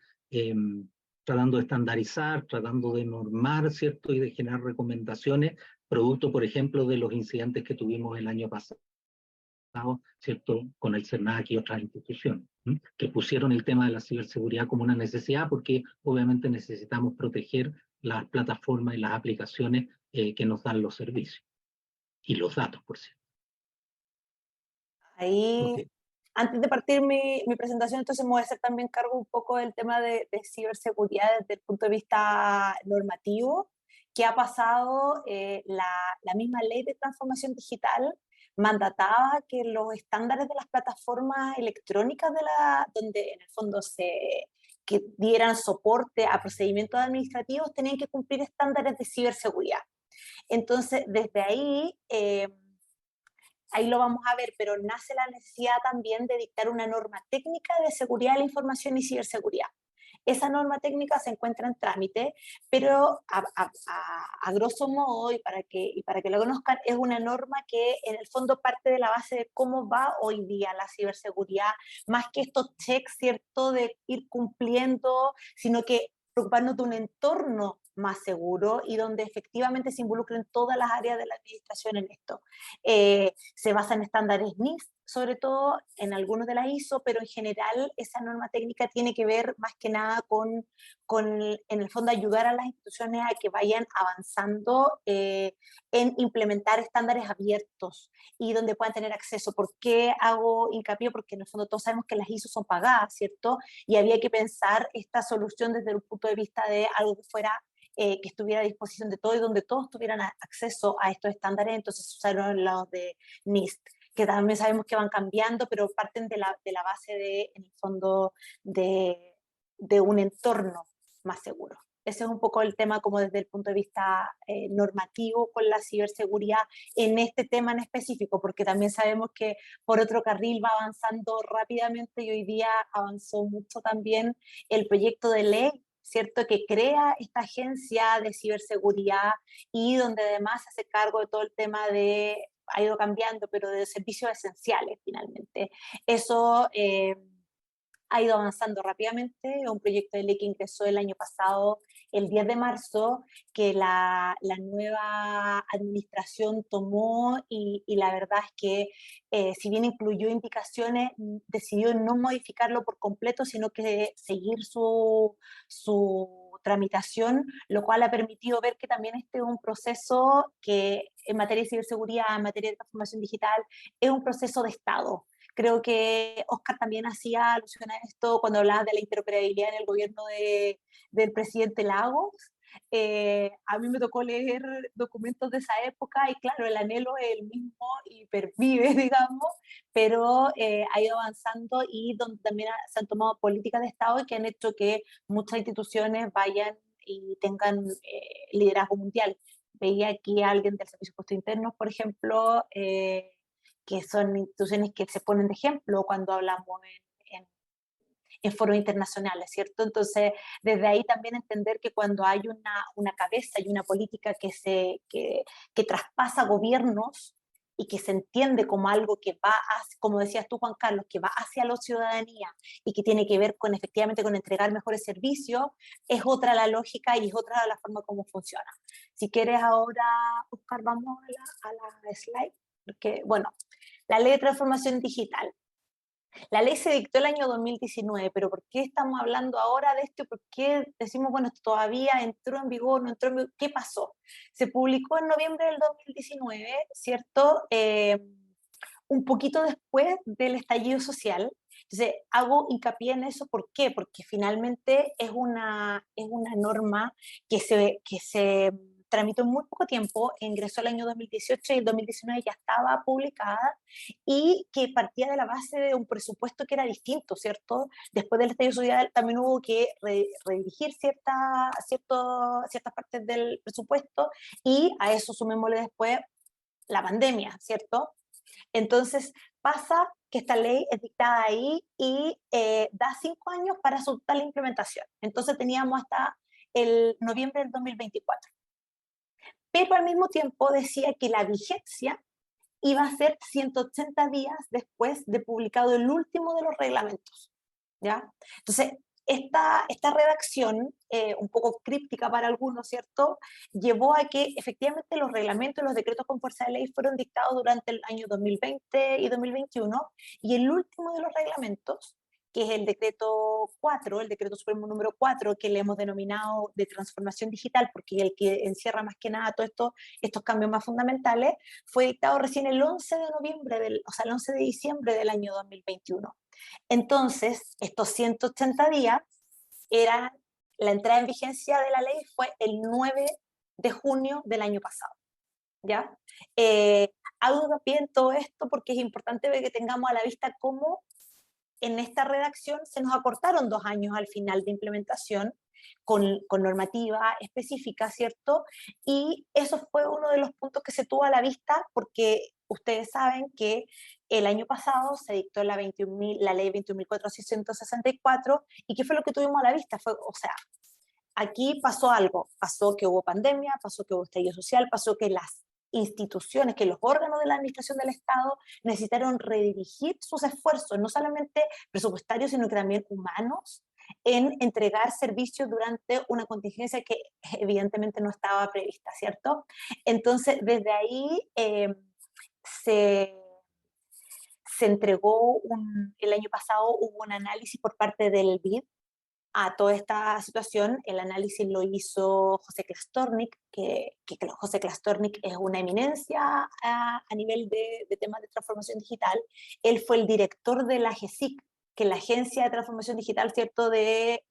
tratando de estandarizar, tratando de normar, ¿cierto? Y de generar recomendaciones, producto, por ejemplo, de los incidentes que tuvimos el año pasado, ¿cierto?, con el CERNAC y otras instituciones, que pusieron el tema de la ciberseguridad como una necesidad, porque obviamente necesitamos proteger las plataformas y las aplicaciones que nos dan los servicios, y los datos, por cierto. Ahí, antes de partir mi presentación, entonces me voy a hacer también cargo un poco del tema de ciberseguridad desde el punto de vista normativo. ¿Qué ha pasado? La misma ley de transformación digital mandataba que los estándares de las plataformas electrónicas donde en el fondo que dieran soporte a procedimientos administrativos tenían que cumplir estándares de ciberseguridad. Entonces, desde ahí ahí lo vamos a ver, pero nace la necesidad también de dictar una norma técnica de seguridad de la información y ciberseguridad. Esa norma técnica se encuentra en trámite, pero a grosso modo, y para que lo conozcan, es una norma que en el fondo parte de la base de cómo va hoy día la ciberseguridad, más que estos checks, ¿cierto?, de ir cumpliendo, sino que preocuparnos de un entorno más seguro y donde efectivamente se involucren todas las áreas de la administración en esto. Se basa en estándares NIST, sobre todo en algunos de la ISO, pero en general esa norma técnica tiene que ver más que nada con en el fondo, ayudar a las instituciones a que vayan avanzando en implementar estándares abiertos y donde puedan tener acceso. ¿Por qué hago hincapié? Porque en el fondo todos sabemos que las ISO son pagadas, ¿cierto? Y había que pensar esta solución desde el punto de vista de algo que fuera que estuviera a disposición de todo y donde todos tuvieran acceso a estos estándares. Entonces usaron los de NIST, que también sabemos que van cambiando, pero parten de la base de, en el fondo, de un entorno más seguro. Ese es un poco el tema como desde el punto de vista normativo con la ciberseguridad en este tema en específico, porque también sabemos que por otro carril va avanzando rápidamente y hoy día avanzó mucho también el proyecto de ley, ¿cierto?, que crea esta agencia de ciberseguridad y donde además se hace cargo de todo el tema de, ha ido cambiando, pero de servicios esenciales finalmente. Eso ha ido avanzando rápidamente, es un proyecto de ley que ingresó el año pasado, el 10 de marzo, que la nueva administración tomó y la verdad es que si bien incluyó indicaciones, decidió no modificarlo por completo, sino que seguir su tramitación, lo cual ha permitido ver que también este es un proceso que en materia de ciberseguridad, en materia de transformación digital, es un proceso de Estado. Creo que Oscar también hacía alusión a esto cuando hablaba de la interoperabilidad en el gobierno del presidente Lagos. A mí me tocó leer documentos de esa época y claro, el anhelo es el mismo y pervive, digamos, pero ha ido avanzando y donde también se han tomado políticas de Estado y que han hecho que muchas instituciones vayan y tengan liderazgo mundial. Veía aquí a alguien del Servicio de Impuestos Internos, por ejemplo, que son instituciones que se ponen de ejemplo cuando hablamos en foros internacionales, ¿cierto? Entonces, desde ahí también entender que cuando hay una cabeza y una política que traspasa gobiernos y que se entiende como algo que va, como decías tú, Juan Carlos, que va hacia la ciudadanía y que tiene que ver con efectivamente con entregar mejores servicios, es otra la lógica y es otra la forma como funciona. Si quieres ahora, Oscar, vamos a la slide, porque, bueno, la ley de transformación digital. La ley se dictó el año 2019, pero ¿por qué estamos hablando ahora de esto? ¿Por qué decimos, bueno, esto todavía entró en vigor, no entró en vigor? ¿Qué pasó? Se publicó en noviembre del 2019, ¿cierto? Un poquito después del estallido social. Entonces, hago hincapié en eso. ¿Por qué? Porque finalmente es una norma que se tramitó en muy poco tiempo, ingresó el año 2018 y el 2019 ya estaba publicada y que partía de la base de un presupuesto que era distinto, ¿cierto? Después del estallido social también hubo que redirigir ciertas partes del presupuesto y a eso sumémosle después la pandemia, ¿cierto? Entonces pasa que esta ley es dictada ahí y da 5 años para su total implementación. Entonces teníamos hasta el noviembre del 2024. Pero al mismo tiempo decía que la vigencia iba a ser 180 días después de publicado el último de los reglamentos, ¿ya? Entonces, esta redacción, un poco críptica para algunos, ¿cierto?, llevó a que efectivamente los reglamentos y los decretos con fuerza de ley fueron dictados durante el año 2020 y 2021, y el último de los reglamentos, que es el decreto 4, el decreto supremo número 4, que le hemos denominado de transformación digital, porque es el que encierra más que nada todos estos cambios más fundamentales, fue dictado recién el 11 de noviembre, el 11 de diciembre del año 2021. Entonces, estos 180 días eran, la entrada en vigencia de la ley fue el 9 de junio del año pasado, ¿ya? Hago hincapié en todo esto porque es importante ver que tengamos a la vista cómo en esta redacción se nos acortaron 2 años al final de implementación con normativa específica, ¿cierto? Y eso fue uno de los puntos que se tuvo a la vista porque ustedes saben que el año pasado se dictó la ley 21.464, y ¿qué fue lo que tuvimos a la vista? O sea, aquí pasó algo, pasó que hubo pandemia, pasó que hubo estallido social, pasó que las instituciones, que los órganos de la administración del Estado necesitaron redirigir sus esfuerzos, no solamente presupuestarios, sino que también humanos, en entregar servicios durante una contingencia que evidentemente no estaba prevista, ¿cierto? Entonces, desde ahí se entregó, el año pasado hubo un análisis por parte del BID a toda esta situación. El análisis lo hizo José Klastornik, que José Klastornik es una eminencia a nivel de temas de transformación digital. Él fue el director de la AGESIC, que es la Agencia de Transformación Digital, ¿cierto?, de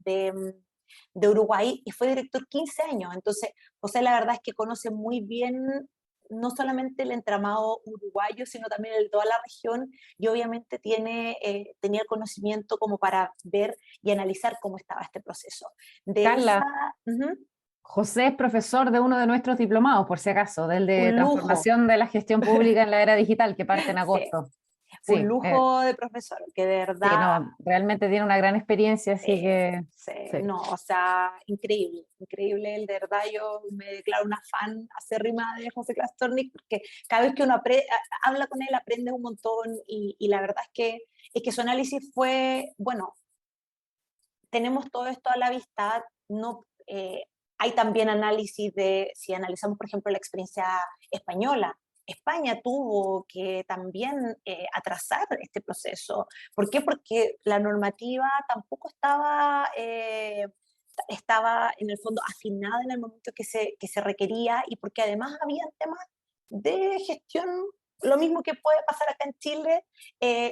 Uruguay, y fue director 15 años. Entonces, José, la verdad es que conoce muy bien no solamente el entramado uruguayo, sino también el de toda la región, y obviamente tenía el conocimiento como para ver y analizar cómo estaba este proceso. Carla, José es profesor de uno de nuestros diplomados, por si acaso, del de Transformación de la Gestión Pública en la Era Digital, que parte en agosto. Sí, un lujo de profesor, que de verdad... Sí, no, realmente tiene una gran experiencia, así que... Sí. No, o sea, increíble, él, de verdad yo me declaro una fan acérrima de José Klastornik, porque cada vez que uno habla con él aprende un montón, y la verdad es que su análisis fue, bueno, tenemos todo esto a la vista, no... hay también análisis si analizamos, por ejemplo, la experiencia española. España tuvo que también atrasar este proceso. ¿Por qué? Porque la normativa tampoco estaba en el fondo afinada en el momento que se requería, y porque además había temas de gestión. Lo mismo que puede pasar acá en Chile,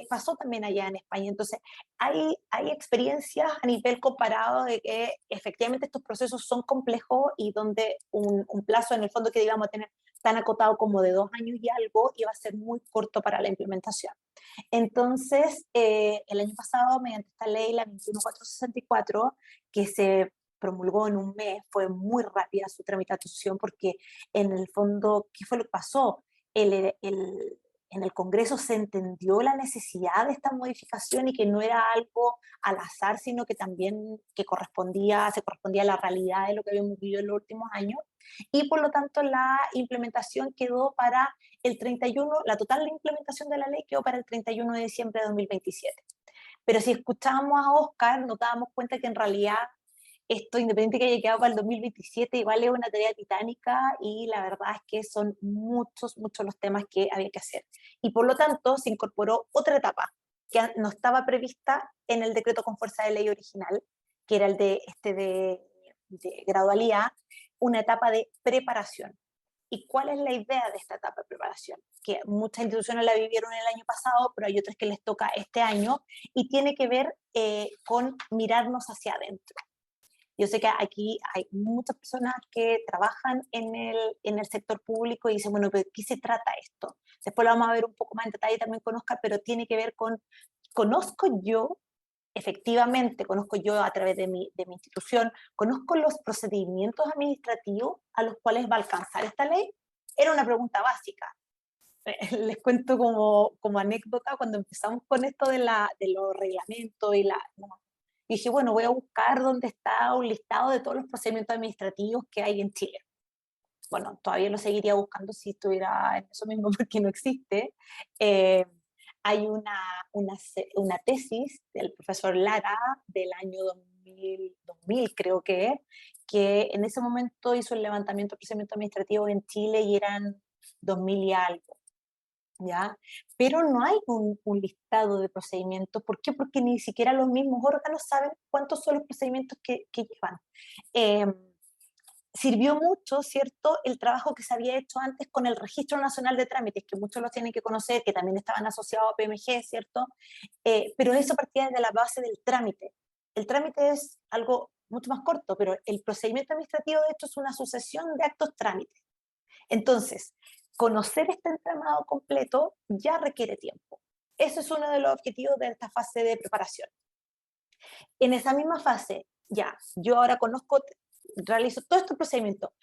pasó también allá en España. Entonces, hay experiencias a nivel comparado de que efectivamente estos procesos son complejos, y donde un plazo en el fondo que digamos tener tan acotado como de 2 años y algo iba a ser muy corto para la implementación. Entonces, el año pasado, mediante esta ley, la 21.464, que se promulgó en un mes, fue muy rápida su tramitación, porque en el fondo, ¿qué fue lo que pasó? En el Congreso se entendió la necesidad de esta modificación, y que no era algo al azar, sino que también se correspondía a la realidad de lo que habíamos vivido en los últimos años, y por lo tanto la implementación quedó para el 31, la total implementación de la ley quedó para el 31 de diciembre de 2027. Pero si escuchábamos a Oscar, nos dábamos cuenta que en realidad esto, independiente que haya quedado para el 2027, igual es una tarea titánica, y la verdad es que son muchos los temas que había que hacer. Y por lo tanto se incorporó otra etapa que no estaba prevista en el decreto con fuerza de ley original, que era el de gradualidad, una etapa de preparación. ¿Y cuál es la idea de esta etapa de preparación? Que muchas instituciones la vivieron el año pasado, pero hay otras que les toca este año, y tiene que ver con mirarnos hacia adentro. Yo sé que aquí hay muchas personas que trabajan en el sector público y dicen, bueno, ¿pero de qué se trata esto? Después lo vamos a ver un poco más en detalle también con Oscar, pero tiene que ver con, efectivamente, conozco yo a través de mi institución, conozco los procedimientos administrativos a los cuales va a alcanzar esta ley. Era una pregunta básica. Les cuento como anécdota, cuando empezamos con esto de los reglamentos y dije, bueno, voy a buscar dónde está un listado de todos los procedimientos administrativos que hay en Chile. Bueno, todavía lo seguiría buscando si estuviera en eso mismo, porque no existe. Hay una tesis del profesor Lara del año 2000 creo que en ese momento hizo el levantamiento de procedimientos administrativos en Chile, y eran 2000 y algo. ¿Ya? Pero no hay un listado de procedimientos. ¿Por qué? Porque ni siquiera los mismos órganos saben cuántos son los procedimientos que llevan. Sirvió mucho, ¿cierto?, el trabajo que se había hecho antes con el Registro Nacional de Trámites, que muchos los tienen que conocer, que también estaban asociados a PMG, ¿cierto? Pero eso partía de la base del trámite. El trámite es algo mucho más corto, pero el procedimiento administrativo, de hecho, es una sucesión de actos trámites. Entonces, conocer este entramado completo ya requiere tiempo. Eso es uno de los objetivos de esta fase de preparación. En esa misma fase, ya, yo ahora realizo todo este procedimiento.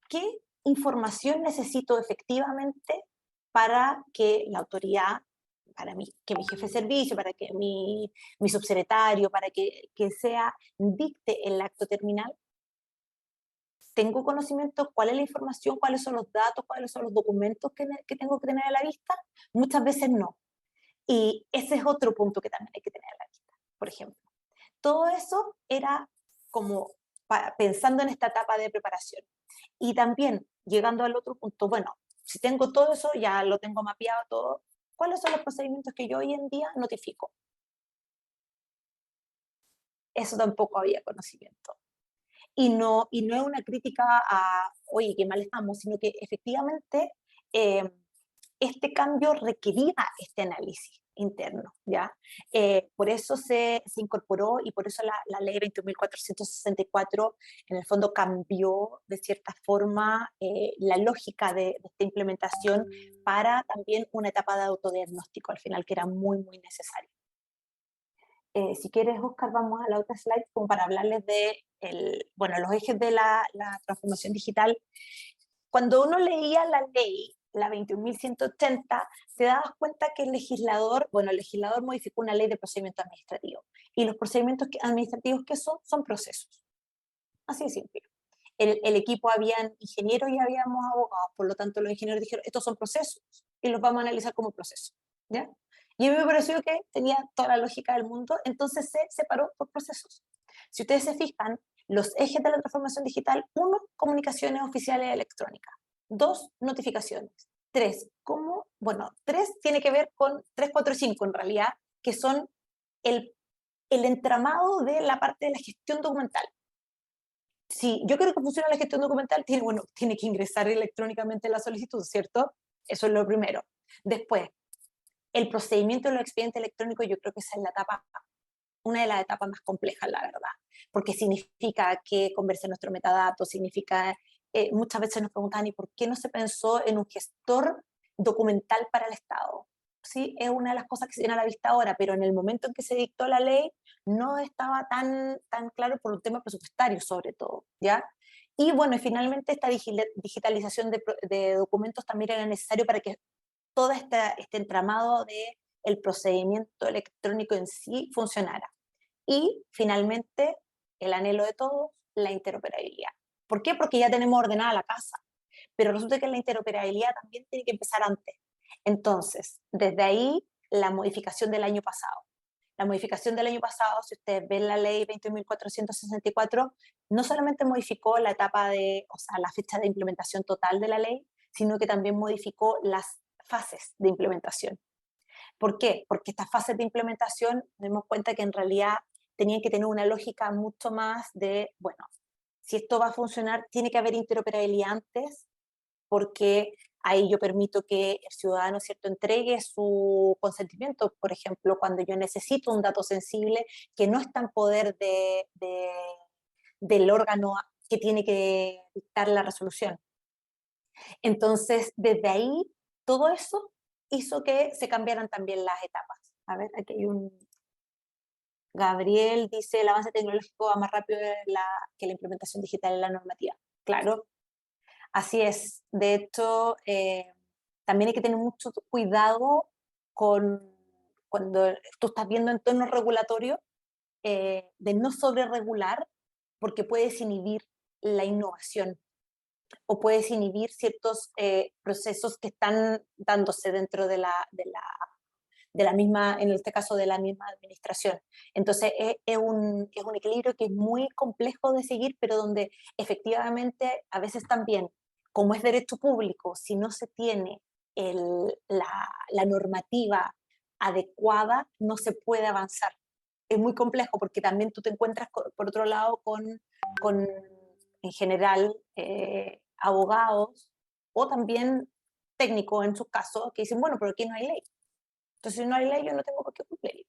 ¿Qué información necesito efectivamente para que la autoridad, para mí, que mi jefe de servicio, para que mi subsecretario, para que sea, dicte el acto terminal. ¿Tengo conocimiento cuál es la información, cuáles son los datos, cuáles son los documentos que tengo que tener a la vista? Muchas veces no. Y ese es otro punto que también hay que tener a la vista, por ejemplo. Todo eso era como pensando en esta etapa de preparación. Y también, llegando al otro punto, bueno, si tengo todo eso, ya lo tengo mapeado todo, ¿cuáles son los procedimientos que yo hoy en día notifico? Eso tampoco había conocimiento. Y no es una crítica a, oye, qué mal estamos, sino que efectivamente este cambio requería este análisis interno, ¿ya? Por eso se incorporó y por eso la ley 21.464 en el fondo cambió de cierta forma la lógica de esta implementación para también una etapa de autodiagnóstico al final que era muy, muy necesaria. Si quieres, Oscar, vamos a la otra slide como para hablarles de los ejes de la transformación digital. Cuando uno leía la ley, la 21.180, te dabas cuenta que el legislador modificó una ley de procedimiento administrativo. Y los procedimientos administrativos que son procesos. Así de simple. El equipo habían ingenieros y habíamos abogados, por lo tanto los ingenieros dijeron, estos son procesos y los vamos a analizar como procesos, ¿ya? Y a mí me pareció que tenía toda la lógica del mundo, entonces se separó por procesos. Si ustedes se fijan, los ejes de la transformación digital: 1, comunicaciones oficiales electrónicas; 2, notificaciones; 3, 3 tiene que ver con 3, 4 y 5 en realidad, que son el entramado de la parte de la gestión documental. Si yo quiero que funcione la gestión documental, tiene que ingresar electrónicamente la solicitud, ¿cierto? Eso es lo primero. Después, el procedimiento de los expedientes electrónicos, yo creo que esa es una de las etapas más complejas, la verdad, porque significa que converse nuestro metadato, significa, muchas veces nos preguntan, ¿y por qué no se pensó en un gestor documental para el Estado? Sí, es una de las cosas que se viene a la vista ahora, pero en el momento en que se dictó la ley no estaba tan claro por un tema presupuestario sobre todo, ¿ya? Y bueno, y finalmente esta digitalización de documentos también era necesario para que todo este entramado del procedimiento electrónico en sí funcionara. Y finalmente, el anhelo de todos, la interoperabilidad. ¿Por qué? Porque ya tenemos ordenada la casa, pero resulta que la interoperabilidad también tiene que empezar antes. Entonces, desde ahí, la modificación del año pasado. La modificación del año pasado, si ustedes ven la ley 20.464, no solamente modificó la etapa la fecha de implementación total de la ley, sino que también modificó las fases de implementación. ¿Por qué? Porque estas fases de implementación nos dimos cuenta que en realidad tenían que tener una lógica mucho más de, bueno, si esto va a funcionar, tiene que haber interoperabilidad antes, porque ahí yo permito que el ciudadano, ¿cierto?, entregue su consentimiento, por ejemplo, cuando yo necesito un dato sensible que no está en poder del órgano que tiene que dictar la resolución. Entonces, desde ahí, todo eso hizo que se cambiaran también las etapas. A ver, aquí hay Gabriel dice, el avance tecnológico va más rápido que la implementación digital en la normativa. Claro, así es. De hecho, también hay que tener mucho cuidado cuando tú estás viendo entornos regulatorios, de no sobreregular, porque puedes inhibir la innovación o puedes inhibir ciertos procesos que están dándose dentro de la misma, en este caso de la misma administración. Entonces es un equilibrio que es muy complejo de seguir, pero donde efectivamente a veces también, como es derecho público, si no se tiene la normativa adecuada, no se puede avanzar. Es muy complejo porque también tú te encuentras, por otro lado, con en general, abogados o también técnicos en sus casos que dicen, bueno, pero aquí no hay ley. Entonces, si no hay ley, yo no tengo por qué cumplir.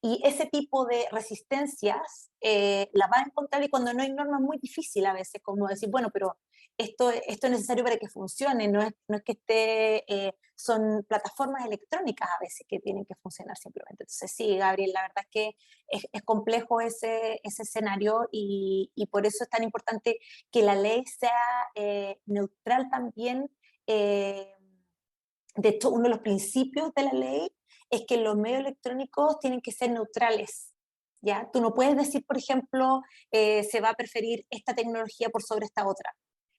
Y ese tipo de resistencias las vas a encontrar, y cuando no hay normas es muy difícil a veces, como decir, bueno, pero esto es necesario para que funcione, no es que son plataformas electrónicas a veces que tienen que funcionar simplemente. Entonces sí, Gabriel, la verdad es que es complejo ese escenario, y por eso es tan importante que la ley sea neutral también, De hecho, uno de los principios de la ley es que los medios electrónicos tienen que ser neutrales, ¿ya? Tú no puedes decir, por ejemplo, se va a preferir esta tecnología por sobre esta otra.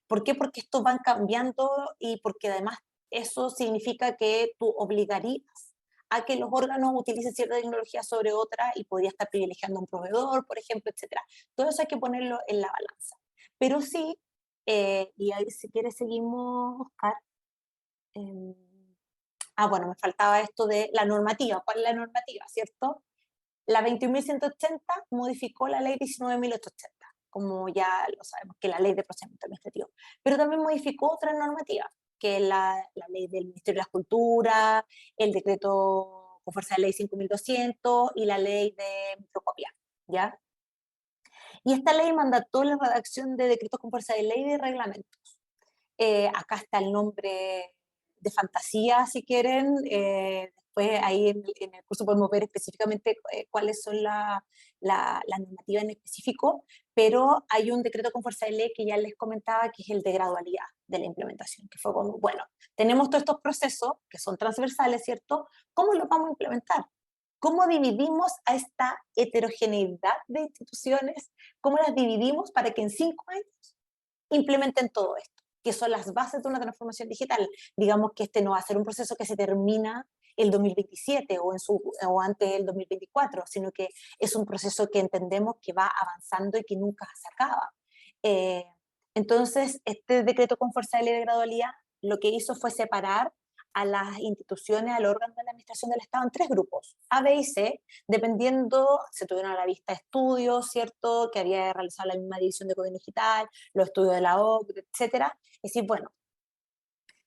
¿Por qué? Porque estos van cambiando y porque además eso significa que tú obligarías a que los órganos utilicen cierta tecnología sobre otra y podría estar privilegiando a un proveedor, por ejemplo, etcétera. Todo eso hay que ponerlo en la balanza. Pero sí, y ahí, si quieres seguimos, Oscar. Bueno, me faltaba esto de la normativa. ¿Cuál es la normativa, cierto? La 21.180 modificó la ley 19.880, como ya lo sabemos, que es la ley de procedimiento administrativo. Pero también modificó otra normativa, que es la ley del Ministerio de la Cultura, el decreto con fuerza de ley 5.200 y la ley de microcopia, ¿ya? Y esta ley mandató la redacción de decretos con fuerza de ley y de reglamentos. Acá está el nombre de fantasía, si quieren. Después ahí en el curso podemos ver específicamente cuáles son las normativas en específico, pero hay un decreto con fuerza de ley que ya les comentaba, que es el de gradualidad de la implementación, que fue como, bueno, tenemos todos estos procesos que son transversales, ¿cierto? ¿Cómo los vamos a implementar? ¿Cómo dividimos a esta heterogeneidad de instituciones? ¿Cómo las dividimos para que en 5 años implementen todo esto, que son las bases de una transformación digital? Digamos que este no va a ser un proceso que se termina el 2027 o antes del 2024, sino que es un proceso que entendemos que va avanzando y que nunca se acaba. Entonces, este decreto con fuerza de ley de gradualidad lo que hizo fue separar a las instituciones, al órgano de la administración del Estado en 3 grupos, A, B y C, dependiendo, se tuvieron a la vista estudios, ¿cierto?, que había realizado la misma división de gobierno digital, los estudios de la OCDE, etcétera. Es decir, bueno,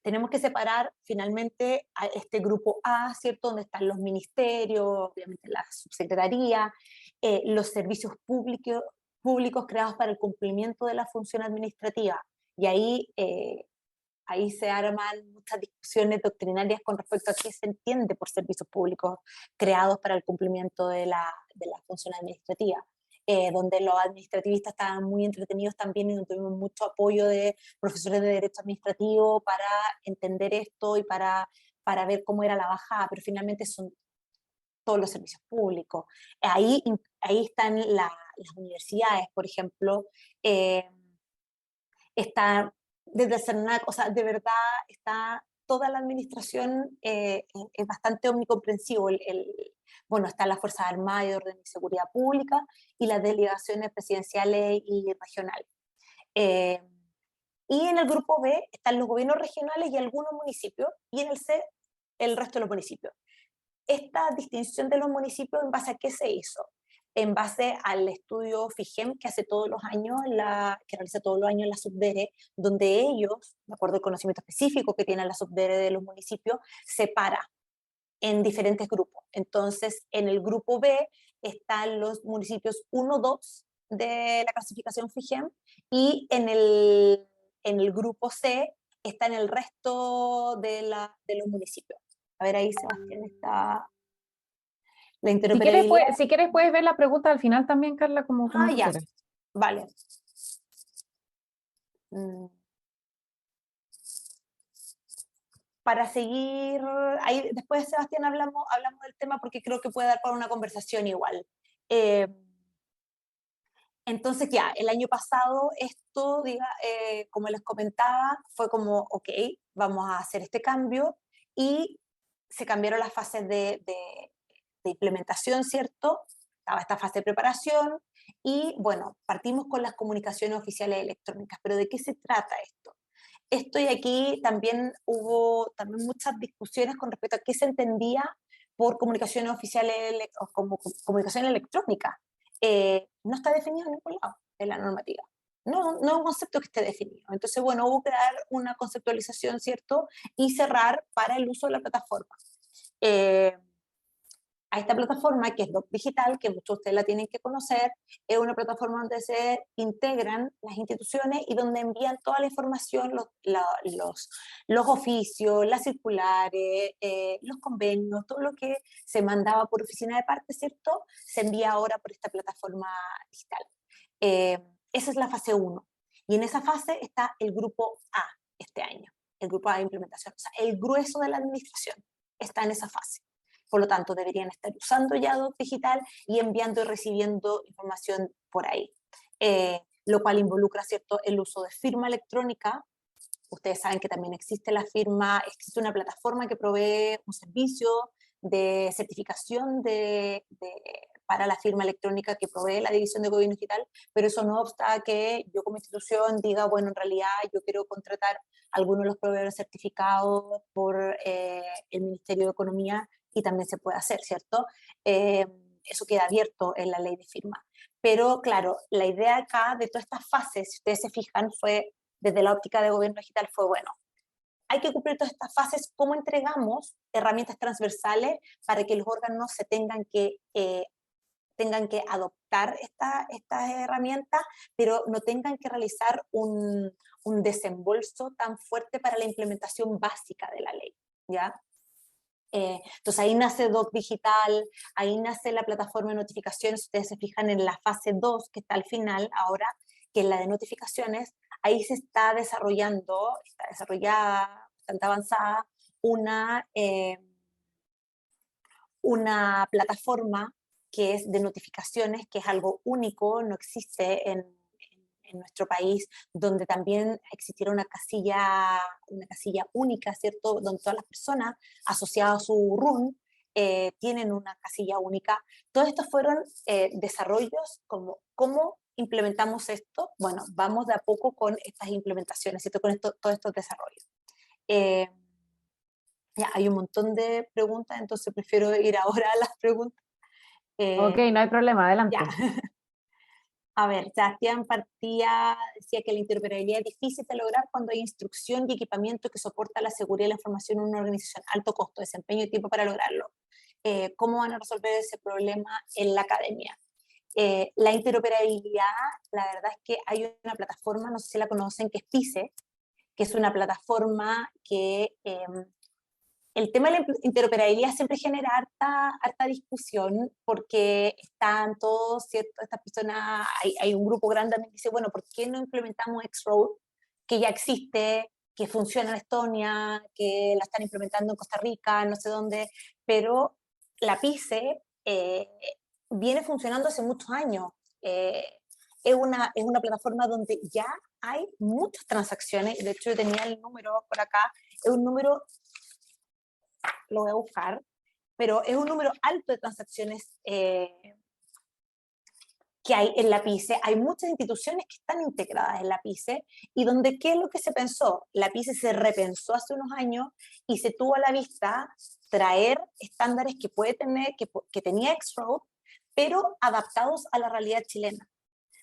tenemos que separar finalmente a este grupo A, ¿cierto?, donde están los ministerios, obviamente la subsecretaría, los servicios públicos creados para el cumplimiento de la función administrativa. Y ahí se arman muchas discusiones doctrinarias con respecto a qué se entiende por servicios públicos creados para el cumplimiento de la función administrativa, donde los administrativistas estaban muy entretenidos también y donde tuvimos mucho apoyo de profesores de Derecho Administrativo para entender esto y para ver cómo era la bajada, pero finalmente son todos los servicios públicos. Ahí están las universidades, por ejemplo, está desde el CERNAC, o sea, de verdad está toda la administración, es bastante omnicomprensivo. Bueno, están las Fuerzas Armadas y de Orden y Seguridad Pública y las delegaciones presidenciales y regionales. Y en el grupo B están los gobiernos regionales y algunos municipios, y en el C el resto de los municipios. Esta distinción de los municipios, ¿en base a qué se hizo? En base al estudio FIGEM que hace todos los años, que realiza todos los años la Subdere, donde ellos, de acuerdo al conocimiento específico que tiene la Subdere de los municipios, separa en diferentes grupos. Entonces, en el grupo B están los municipios 1, 2 de la clasificación FIGEM, y en el grupo C están el resto de los municipios. A ver, ahí Sebastián está... La interoperabilidad. Si quieres puedes ver la pregunta al final también, Carla, como ya, quieras. Vale. Para seguir, ahí después, Sebastián, hablamos del tema porque creo que puede dar para una conversación igual. Entonces ya, el año pasado esto, como les comentaba, fue como, ok, vamos a hacer este cambio, y se cambiaron las fases de implementación, ¿cierto? Estaba esta fase de preparación, y bueno, partimos con las comunicaciones oficiales electrónicas. ¿Pero de qué se trata esto? Esto, y aquí también hubo muchas discusiones con respecto a qué se entendía por comunicaciones oficiales o como comunicación electrónica. No está definido en ningún lado en la normativa. No es un concepto que esté definido. Entonces, bueno, hubo que dar una conceptualización, ¿cierto? Y cerrar para el uso de la plataforma. A esta plataforma, que es Doc Digital, que muchos de ustedes la tienen que conocer, es una plataforma donde se integran las instituciones y donde envían toda la información, los oficios, las circulares, los convenios, todo lo que se mandaba por oficina de parte, ¿cierto? Se envía ahora por esta plataforma digital. Esa es la fase 1. Y en esa fase está el grupo A este año. el grupo de implementación, o sea, el grueso de la administración está en esa fase. Por lo tanto, deberían estar usando ya Doc Digital y enviando y recibiendo información por ahí. Lo cual involucra, ¿cierto?, el uso de firma electrónica. Ustedes saben que también existe existe una plataforma que provee un servicio de certificación para la firma electrónica que provee la División de Gobierno Digital, pero eso no obsta a que yo como institución diga, bueno, en realidad yo quiero contratar algunos de los proveedores certificados por el Ministerio de Economía, y también se puede hacer, ¿cierto? Eso queda abierto en la ley de firma. Pero claro, la idea acá de todas estas fases, si ustedes se fijan, fue desde la óptica de Gobierno Digital, fue bueno, hay que cumplir todas estas fases. ¿Cómo entregamos herramientas transversales para que los órganos se tengan que adoptar estas herramientas, pero no tengan que realizar un desembolso tan fuerte para la implementación básica de la ley, ¿ya? Entonces ahí nace Doc Digital, ahí nace la plataforma de notificaciones. Ustedes se fijan en la fase 2 que está al final ahora, que es la de notificaciones. Ahí se está desarrollada, bastante avanzada, una plataforma que es de notificaciones, que es algo único, no existe en nuestro país, donde también existiera una casilla única, ¿cierto?, donde todas las personas asociadas a su RUN tienen una casilla única. Todos estos fueron desarrollos como cómo implementamos esto. Bueno, vamos de a poco con estas implementaciones, ¿cierto?, con todos estos desarrollos. Ya, hay un montón de preguntas, entonces prefiero ir ahora a las preguntas. Ok, no hay problema, adelante. Ya. A ver, Sebastián decía que la interoperabilidad es difícil de lograr cuando hay instrucción y equipamiento que soporta la seguridad y la información en una organización. Alto costo, desempeño y tiempo para lograrlo. ¿Cómo van a resolver ese problema en la academia? La interoperabilidad, la verdad es que hay una plataforma, no sé si la conocen, que es PICE, que es una plataforma que el tema de la interoperabilidad siempre genera harta discusión, porque están todos, ¿cierto?, estas personas, hay un grupo grande también que dice, bueno, ¿por qué no implementamos X-Road, que ya existe, que funciona en Estonia, que la están implementando en Costa Rica, no sé dónde? Pero la PICE viene funcionando hace muchos años. Es una plataforma donde ya hay muchas transacciones. De hecho, yo tenía el número por acá, es un número, lo voy a buscar, pero es un número alto de transacciones que hay en la PICE. Hay muchas instituciones que están integradas en la PICE, y donde, ¿qué es lo que se pensó? La PICE se repensó hace unos años y se tuvo a la vista traer estándares que tenía X-Road, pero adaptados a la realidad chilena.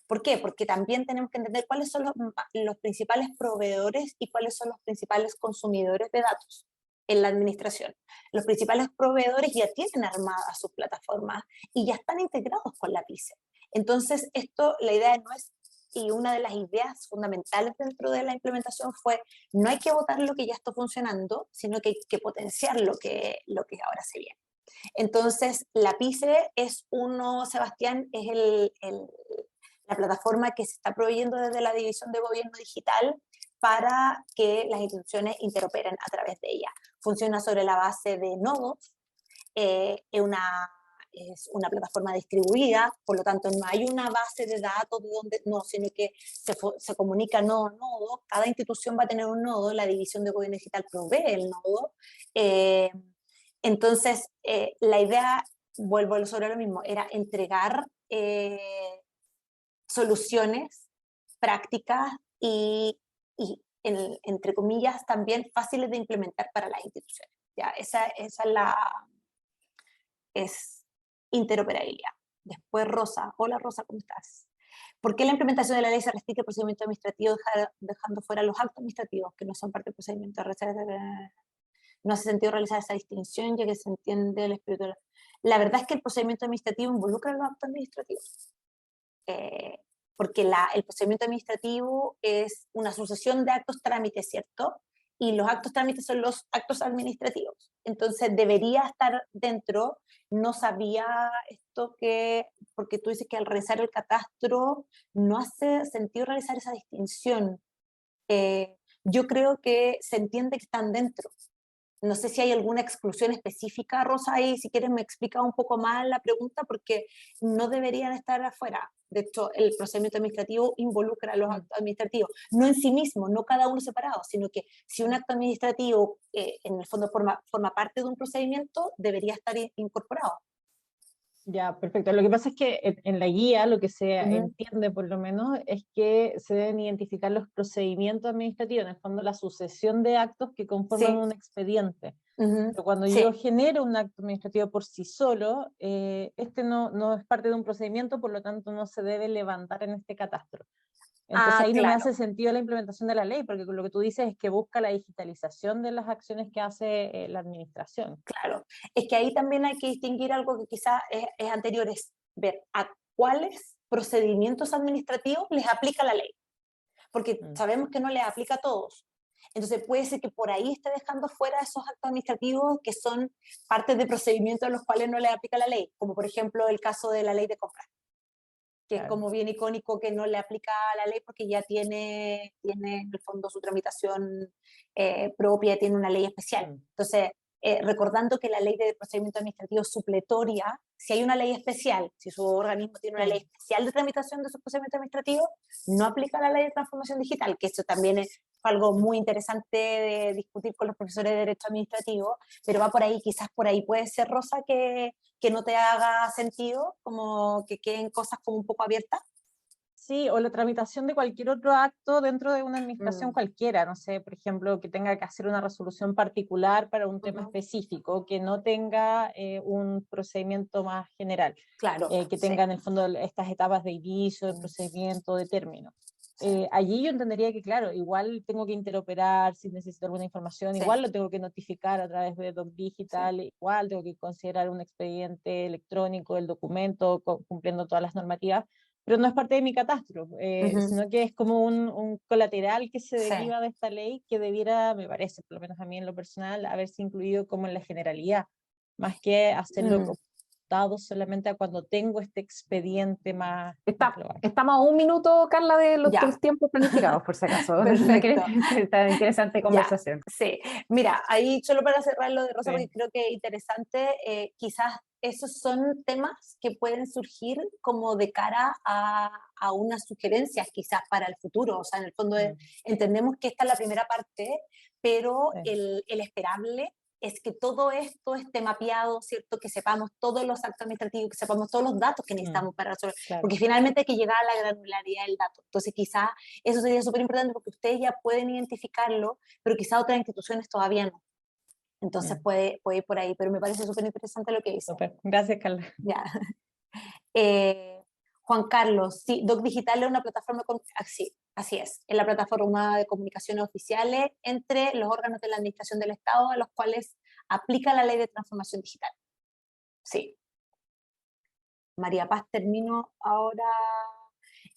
¿Por qué? Porque también tenemos que entender cuáles son los principales proveedores y cuáles son los principales consumidores de datos en la administración. Los principales proveedores ya tienen armadas sus plataformas y ya están integrados con la PICE. Entonces, la idea no es, y una de las ideas fundamentales dentro de la implementación fue, no hay que votar lo que ya está funcionando, sino que hay que potenciar lo que ahora se viene. Entonces, la PICE es Sebastián, es la plataforma que se está proveyendo desde la División de Gobierno Digital para que las instituciones interoperen a través de ella. Funciona sobre la base de nodos, es una plataforma distribuida, por lo tanto no hay una base de datos sino que se comunica nodo a nodo. Cada institución va a tener un nodo, la División de Gobierno Digital provee el nodo. Entonces, la idea, vuelvo sobre lo mismo, era entregar soluciones prácticas y entre comillas, también fáciles de implementar para las instituciones. ¿Ya? Esa es interoperabilidad. Después Rosa. Hola Rosa, ¿cómo estás? ¿Por qué la implementación de la ley se restringe el procedimiento administrativo dejando fuera los actos administrativos que no son parte del procedimiento? No hace sentido realizar esa distinción, ya que se entiende el espíritu. La verdad es que el procedimiento administrativo involucra los actos administrativos. Porque el procedimiento administrativo es una sucesión de actos trámites, ¿cierto? Y los actos trámites son los actos administrativos. Entonces debería estar dentro. No sabía esto porque tú dices que al realizar el catastro no hace sentido realizar esa distinción. yo creo que se entiende que están dentro. No sé si hay alguna exclusión específica, Rosa, ahí si quieres me explica un poco más la pregunta, porque no deberían estar afuera. De hecho, el procedimiento administrativo involucra a los actos administrativos, no en sí mismo, no cada uno separado, sino que si un acto administrativo en el fondo forma parte de un procedimiento, debería estar incorporado. Ya, perfecto. Lo que pasa es que en la guía lo que se entiende por lo menos es que se deben identificar los procedimientos administrativos, en el fondo la sucesión de actos que conforman un expediente. Pero cuando yo genero un acto administrativo por sí solo, este no es parte de un procedimiento, por lo tanto no se debe levantar en este catastro. Entonces ahí no me hace sentido la implementación de la ley, porque lo que tú dices es que busca la digitalización de las acciones que hace la administración. Claro, es que ahí también hay que distinguir algo que quizás es anterior, es ver a cuáles procedimientos administrativos les aplica la ley, porque sabemos que no les aplica a todos. Entonces puede ser que por ahí esté dejando fuera esos actos administrativos que son parte de procedimientos a los cuales no les aplica la ley, como por ejemplo el caso de la ley de compras, que es como bien icónico que no le aplica a la ley porque ya tiene en el fondo su tramitación propia, tiene una ley especial. Entonces, recordando que la ley de procedimiento administrativo es supletoria, si hay una ley especial, si su organismo tiene una ley especial de tramitación de su procedimiento administrativo, no aplica la ley de transformación digital, que eso también es algo muy interesante de discutir con los profesores de Derecho Administrativo, pero va por ahí, quizás por ahí puede ser, Rosa, que no te haga sentido, como que queden cosas como un poco abiertas. Sí, o la tramitación de cualquier otro acto dentro de una administración cualquiera, no sé, por ejemplo, que tenga que hacer una resolución particular para un tema específico, que no tenga un procedimiento más general, claro, que tenga en el fondo estas etapas de inicio, de procedimiento, de término. Allí yo entendería que, claro, igual tengo que interoperar si necesito alguna información, igual lo tengo que notificar a través de Doc Digital, igual tengo que considerar un expediente electrónico, el documento, cumpliendo todas las normativas, pero no es parte de mi catastro, sino que es como un colateral que se deriva de esta ley que debiera, me parece, por lo menos a mí en lo personal, haberse incluido como en la generalidad, más que hacerlo dado solamente a cuando tengo este expediente más global. Estamos a un minuto, Carla, de los tiempos planificados, por si acaso. Perfecto. Esta interesante conversación. Sí, mira, ahí solo para cerrar lo de Rosa, porque creo que es interesante, quizás esos son temas que pueden surgir como de cara a unas sugerencias quizás para el futuro, o sea, en el fondo entendemos que esta es la primera parte, pero el esperable es que todo esto esté mapeado, ¿cierto? Que sepamos todos los actos administrativos, que sepamos todos los datos que necesitamos para resolver, porque finalmente hay que llegar a la granularidad del dato. Entonces quizás eso sería súper importante porque ustedes ya pueden identificarlo, pero quizás otras instituciones todavía no. Entonces puede ir por ahí, pero me parece súper interesante lo que dice. Super. Gracias, Carla. Ya. Juan Carlos, sí, Doc Digital es una plataforma, así es la plataforma de comunicaciones oficiales entre los órganos de la administración del Estado a los cuales aplica la ley de transformación digital. Sí. María Paz, termino ahora.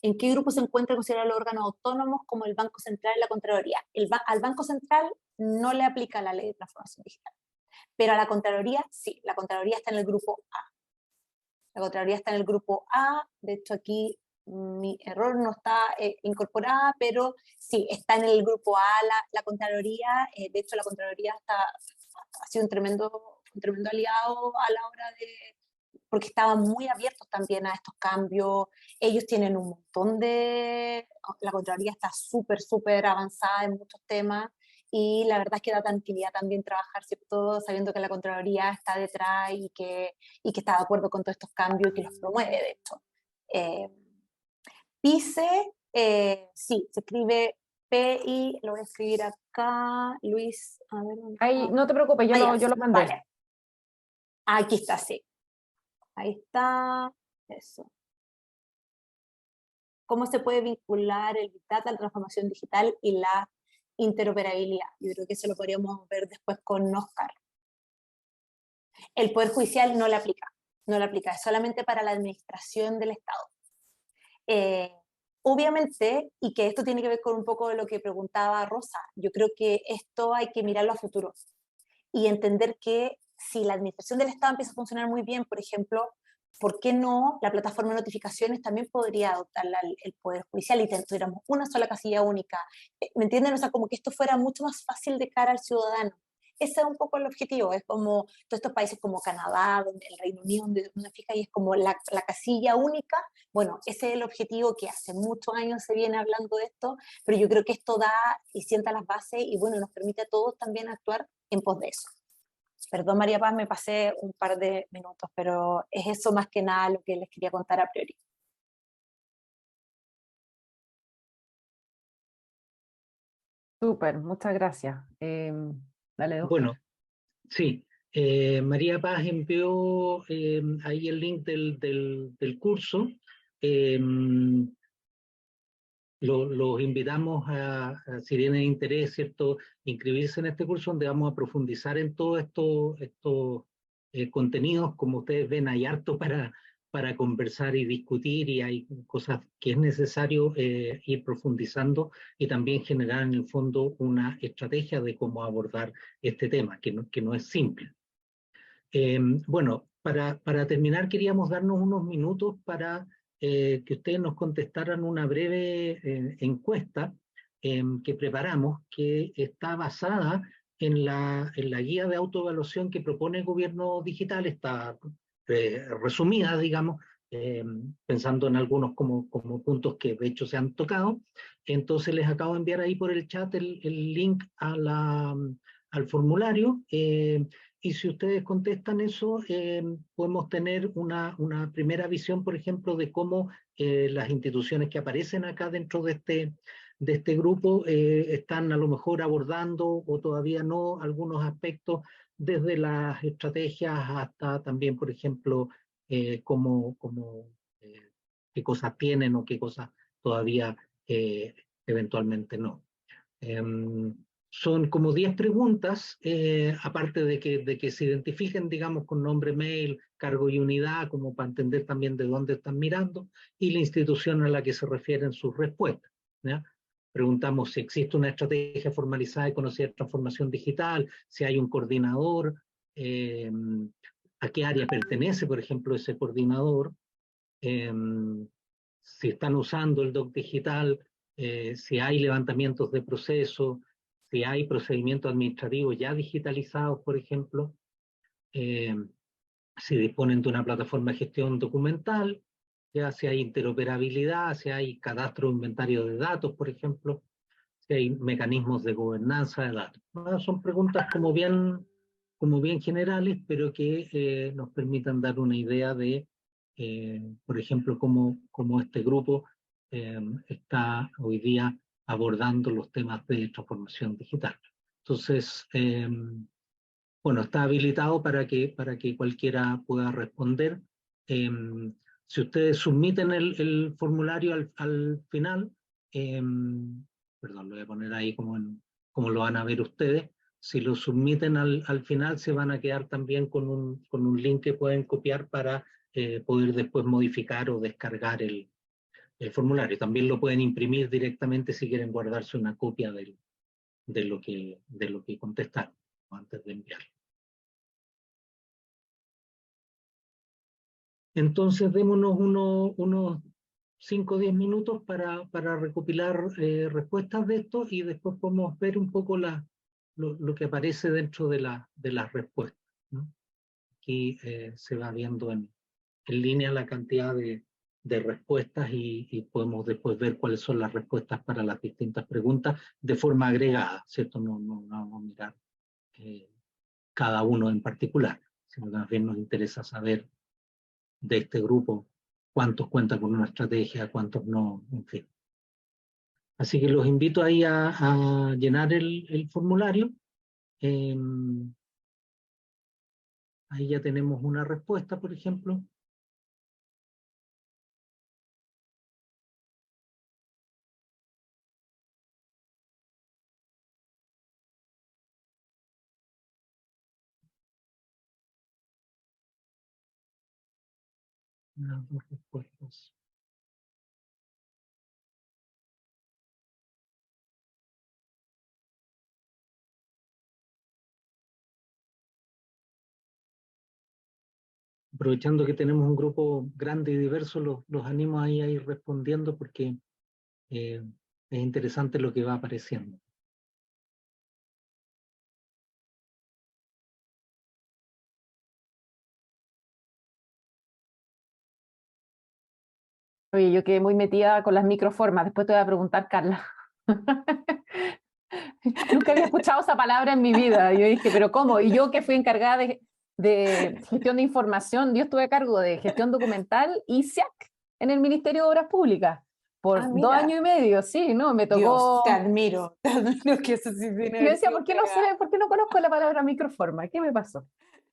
¿En qué grupo se encuentran considerados los órganos autónomos como el Banco Central y la Contraloría? Al Banco Central no le aplica la ley de transformación digital, pero a la Contraloría sí, la Contraloría está en el grupo A. La Contraloría está en el grupo A, de hecho aquí mi error no está incorporada, pero sí, está en el grupo A la Contraloría, de hecho la Contraloría ha sido un tremendo aliado a la hora porque estaban muy abiertos también a estos cambios, ellos tienen un montón la Contraloría está súper avanzada en muchos temas, y la verdad es que da tranquilidad también trabajar, ¿cierto? Sabiendo que la Contraloría está detrás y que está de acuerdo con todos estos cambios y que los promueve, de hecho. PICE, sí, se escribe PI, lo voy a escribir acá, Luis, a ver. Ahí, no te preocupes, yo lo mandé. Vale. Aquí está, sí. Ahí está, eso. ¿Cómo se puede vincular el Big Data, la transformación digital y la interoperabilidad? Yo creo que eso lo podríamos ver después con Oscar. El Poder Judicial no le aplica, es solamente para la administración del Estado. Obviamente, y que esto tiene que ver con un poco de lo que preguntaba Rosa, yo creo que esto hay que mirarlo a futuro y entender que si la administración del Estado empieza a funcionar muy bien, por ejemplo, ¿por qué no la plataforma de notificaciones también podría adoptarla el Poder Judicial y tuviéramos una sola casilla única? ¿Me entienden? O sea, como que esto fuera mucho más fácil de cara al ciudadano. Ese es un poco el objetivo, es como todos estos países como Canadá, donde el Reino Unido, donde uno se fija y es como la casilla única. Bueno, ese es el objetivo que hace muchos años se viene hablando de esto, pero yo creo que esto da y sienta las bases y bueno, nos permite a todos también actuar en pos de eso. Perdón, María Paz, me pasé un par de minutos, pero es eso más que nada lo que les quería contar a priori. Súper, muchas gracias. Dale, Oscar. Bueno, sí. María Paz envió ahí el link del curso. Los invitamos si tienen interés, ¿cierto?, inscribirse en este curso donde vamos a profundizar en todos estos contenidos. Como ustedes ven, hay harto para conversar y discutir, y hay cosas que es necesario ir profundizando y también generar en el fondo una estrategia de cómo abordar este tema, que no es simple. Bueno, para terminar queríamos darnos unos minutos para que ustedes nos contestaran una breve encuesta que preparamos, que está basada en la guía de autoevaluación que propone el Gobierno Digital. Está resumida, digamos, pensando en algunos como puntos que de hecho se han tocado. Entonces les acabo de enviar ahí por el chat el link al formulario. Y si ustedes contestan eso, podemos tener una primera visión, por ejemplo, de cómo las instituciones que aparecen acá dentro de este grupo están a lo mejor abordando o todavía no algunos aspectos, desde las estrategias hasta también, por ejemplo, qué cosas tienen o qué cosas todavía eventualmente no. Son como 10 preguntas, aparte de que se identifiquen, digamos, con nombre, mail, cargo y unidad, como para entender también de dónde están mirando, y la institución a la que se refieren sus respuestas, ¿ya? Preguntamos si existe una estrategia formalizada de conocida de transformación digital, si hay un coordinador, a qué área pertenece, por ejemplo, ese coordinador, si están usando el doc digital, si hay levantamientos de proceso, si hay procedimientos administrativos ya digitalizados, por ejemplo, si disponen de una plataforma de gestión documental, ya si hay interoperabilidad, si hay cadastro o inventario de datos, por ejemplo, si hay mecanismos de gobernanza de datos. ¿No? Son preguntas como bien generales, pero que nos permitan dar una idea de, por ejemplo, cómo este grupo está hoy día abordando los temas de transformación digital. Entonces, bueno, está habilitado para que cualquiera pueda responder. Si ustedes submiten el formulario al final, perdón, lo voy a poner ahí como lo van a ver ustedes. Si lo submiten al final, se van a quedar también con un link que pueden copiar para poder después modificar o descargar el formulario. También lo pueden imprimir directamente si quieren guardarse una copia de lo que contestaron antes de enviarlo. Entonces démonos unos 5 o 10 minutos para recopilar respuestas de esto, y después podemos ver un poco lo que aparece dentro de las respuestas, ¿no? Aquí se va viendo en línea la cantidad de respuestas, y podemos después ver cuáles son las respuestas para las distintas preguntas de forma agregada, ¿cierto? No vamos a mirar cada uno en particular, sino que más bien nos interesa saber de este grupo cuántos cuentan con una estrategia, cuántos no, en fin. Así que los invito ahí a llenar el formulario. Ahí ya tenemos una respuesta, por ejemplo. Unas 2 respuestas. aprovechando que tenemos un grupo grande y diverso, los animo ahí a ir respondiendo porque es interesante lo que va apareciendo. Oye, yo quedé muy metida con las microformas, después te voy a preguntar, Carla. Nunca había escuchado esa palabra en mi vida. Yo dije, ¿pero cómo? Y yo que fui encargada de gestión de información, yo estuve a cargo de gestión documental y SIAC en el Ministerio de Obras Públicas por 2 años y medio, sí, ¿no? Me tocó... Dios, te admiro que eso sí tiene. Y yo decía, ¿por qué no sé? ¿Por qué no conozco la palabra microforma? ¿Qué me pasó?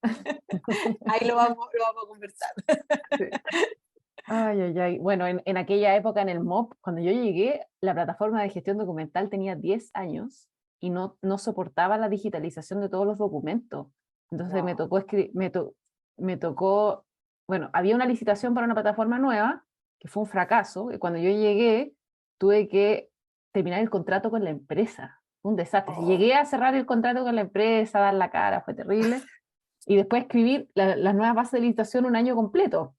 Ahí lo vamos a conversar. Sí. Ay, ay, ay. Bueno, en aquella época en el MOP, cuando yo llegué, la plataforma de gestión documental tenía 10 años y no soportaba la digitalización de todos los documentos. Entonces me tocó, bueno, había una licitación para una plataforma nueva, que fue un fracaso, y cuando yo llegué, tuve que terminar el contrato con la empresa. Un desastre. Llegué a cerrar el contrato con la empresa, dar la cara, fue terrible, y después escribir las nuevas bases de licitación un año completo.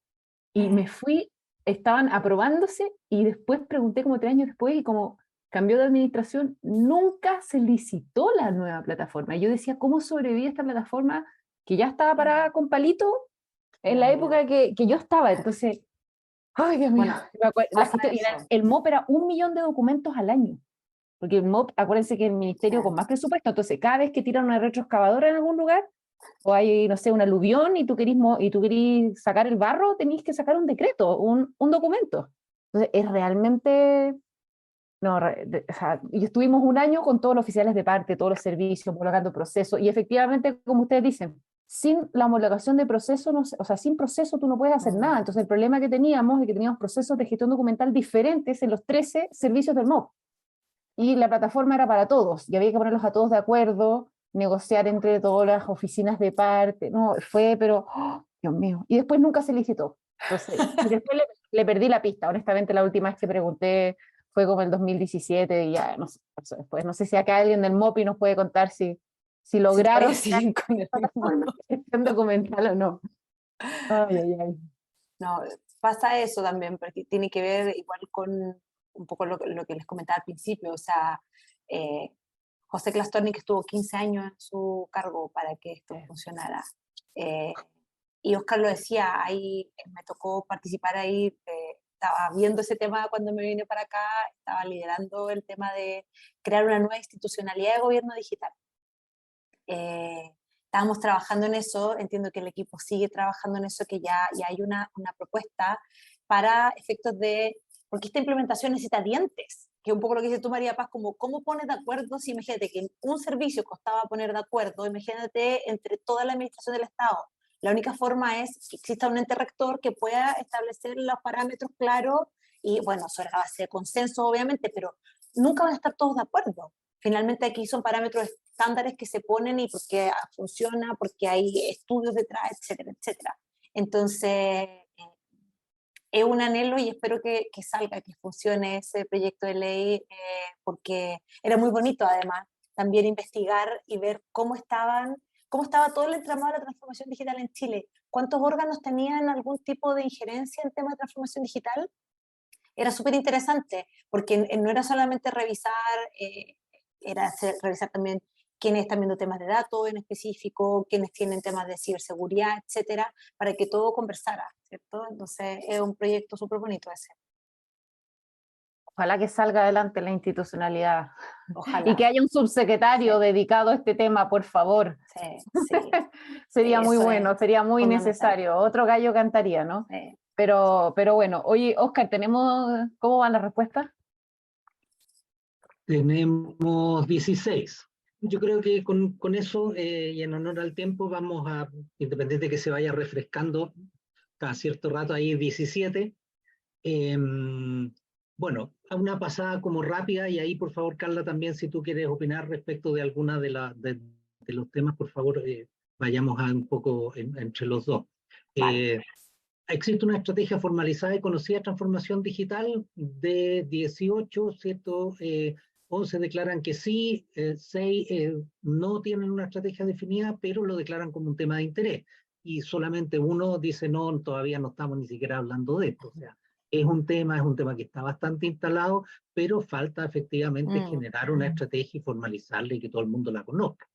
Y me fui, estaban aprobándose, y después pregunté como 3 años después, y como cambió de administración, nunca se licitó la nueva plataforma. Y yo decía, ¿cómo sobrevive esta plataforma que ya estaba parada con palito en la época que yo estaba? Entonces, ay, Dios mío, el MOP era 1 millón de documentos al año. Porque el MOP, acuérdense que el ministerio con más presupuesto, entonces cada vez que tiran una retroexcavadora en algún lugar, o hay, no sé, un aluvión y tú querís sacar el barro, tenéis que sacar un decreto, un documento. Entonces, es realmente... No, o sea, y estuvimos 1 año con todos los oficiales de parte, todos los servicios, homologando procesos, y efectivamente, como ustedes dicen, sin la homologación de proceso, o sea, sin proceso tú no puedes hacer nada. Entonces, el problema que teníamos es que teníamos procesos de gestión documental diferentes en los 13 servicios del MOP. Y la plataforma era para todos, y había que ponerlos a todos de acuerdo, negociar entre todas las oficinas de parte, no, pero, oh, Dios mío, y después nunca se licitó. Entonces, y después le perdí la pista, honestamente, la última vez que pregunté fue como el 2017, y ya, no sé, después, no sé si acá alguien del MOPI nos puede contar si lograron siguen con el gestión documental o no. Ay, ay, ay. No, pasa eso también, porque tiene que ver igual con un poco lo que les comentaba al principio, o sea, José Clastorni, que estuvo 15 años en su cargo para que esto funcionara. Y Oscar lo decía, ahí me tocó participar ahí, estaba viendo ese tema cuando me vine para acá, estaba liderando el tema de crear una nueva institucionalidad de gobierno digital. Estábamos trabajando en eso, entiendo que el equipo sigue trabajando en eso, que ya hay una propuesta para efectos de, porque esta implementación necesita dientes, que es un poco lo que dice tú, María Paz, como cómo pones de acuerdo, si imagínate que un servicio costaba poner de acuerdo, imagínate entre toda la administración del Estado. La única forma es que exista un ente rector que pueda establecer los parámetros claros y, bueno, sobre la base de consenso, obviamente, pero nunca van a estar todos de acuerdo. Finalmente aquí son parámetros estándares que se ponen y porque funciona, porque hay estudios detrás, etcétera, etcétera. Entonces, es un anhelo y espero que salga, que funcione ese proyecto de ley, porque era muy bonito además también investigar y ver cómo estaba todo el entramado de la transformación digital en Chile, cuántos órganos tenían algún tipo de injerencia en temas de transformación digital. Era súper interesante, porque no era solamente revisar, era revisar también quiénes están viendo temas de datos en específico, quiénes tienen temas de ciberseguridad, etcétera, para que todo conversara, ¿cierto? Entonces es un proyecto súper bonito ese. Ojalá que salga adelante la institucionalidad. Ojalá. Y que haya un subsecretario dedicado a este tema, por favor. Sí. Sería muy bueno, sería muy necesario. Otro gallo cantaría, ¿no? Sí. Pero bueno, oye, Oscar, ¿cómo van las respuestas? Tenemos 16. Yo creo que con eso, y en honor al tiempo, vamos a, independiente de que se vaya refrescando cada cierto rato, ahí 17. Bueno, a una pasada como rápida, y ahí por favor, Carla, también si tú quieres opinar respecto de alguna de los temas, por favor, vayamos a un poco entre los dos. Vale. Existe una estrategia formalizada y conocida de transformación digital de 18, ¿cierto? 11 declaran que sí, 6 no tienen una estrategia definida, pero lo declaran como un tema de interés. y solamente uno dice, no, todavía no estamos ni siquiera hablando de esto. O sea, es un tema que está bastante instalado, pero falta efectivamente generar una estrategia y formalizarla y que todo el mundo la conozca.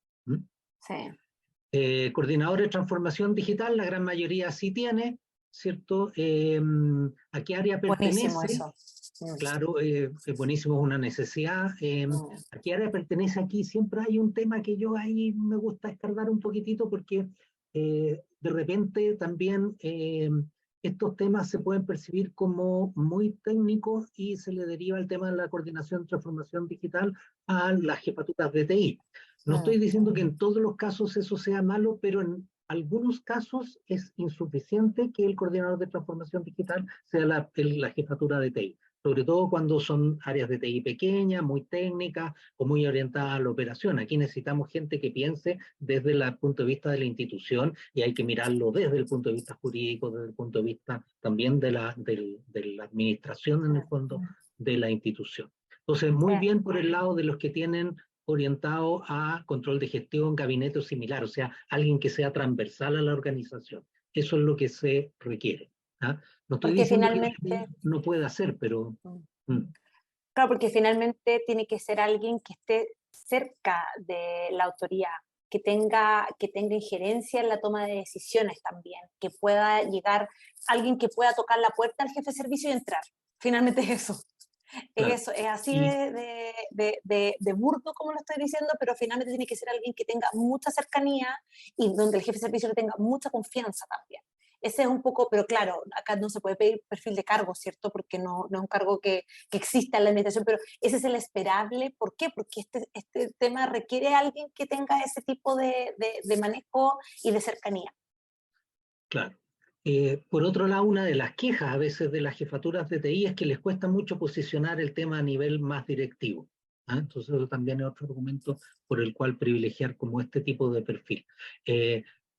Sí. Coordinador de transformación digital, la gran mayoría sí tiene, ¿cierto? ¿A qué área pertenece? Buenísimo eso. Claro, buenísimo, es una necesidad. ¿A qué área pertenece aquí? Siempre hay un tema que yo ahí me gusta escarbar un poquitito porque de repente también estos temas se pueden percibir como muy técnicos y se le deriva el tema de la coordinación de transformación digital a las jefaturas de TI. No estoy diciendo que en todos los casos eso sea malo, pero en algunos casos es insuficiente que el coordinador de transformación digital sea la jefatura de TI, sobre todo cuando son áreas de TI pequeñas, muy técnicas o muy orientadas a la operación. Aquí necesitamos gente que piense desde el punto de vista de la institución y hay que mirarlo desde el punto de vista jurídico, desde el punto de vista también de la administración en el fondo de la institución. Entonces, muy bien por el lado de los que tienen orientado a control de gestión, gabinete o similar, o sea, alguien que sea transversal a la organización. Eso es lo que se requiere. ¿Ah? No estoy porque diciendo finalmente que no pueda hacer, pero... Claro, porque finalmente tiene que ser alguien que esté cerca de la autoridad, que tenga injerencia en la toma de decisiones también, que pueda llegar, alguien que pueda tocar la puerta al jefe de servicio y entrar. Finalmente es eso. Claro. Es eso, es así de burdo como lo estoy diciendo, pero finalmente tiene que ser alguien que tenga mucha cercanía y donde el jefe de servicio le tenga mucha confianza también. Ese es un poco, pero claro, acá no se puede pedir perfil de cargo, ¿cierto? Porque no es un cargo que exista en la administración, pero ese es el esperable. ¿Por qué? Porque este tema requiere a alguien que tenga ese tipo de manejo y de cercanía. Claro. Por otro lado, una de las quejas a veces de las jefaturas de TI es que les cuesta mucho posicionar el tema a nivel más directivo. ¿Ah? Entonces eso también es otro argumento por el cual privilegiar como este tipo de perfil.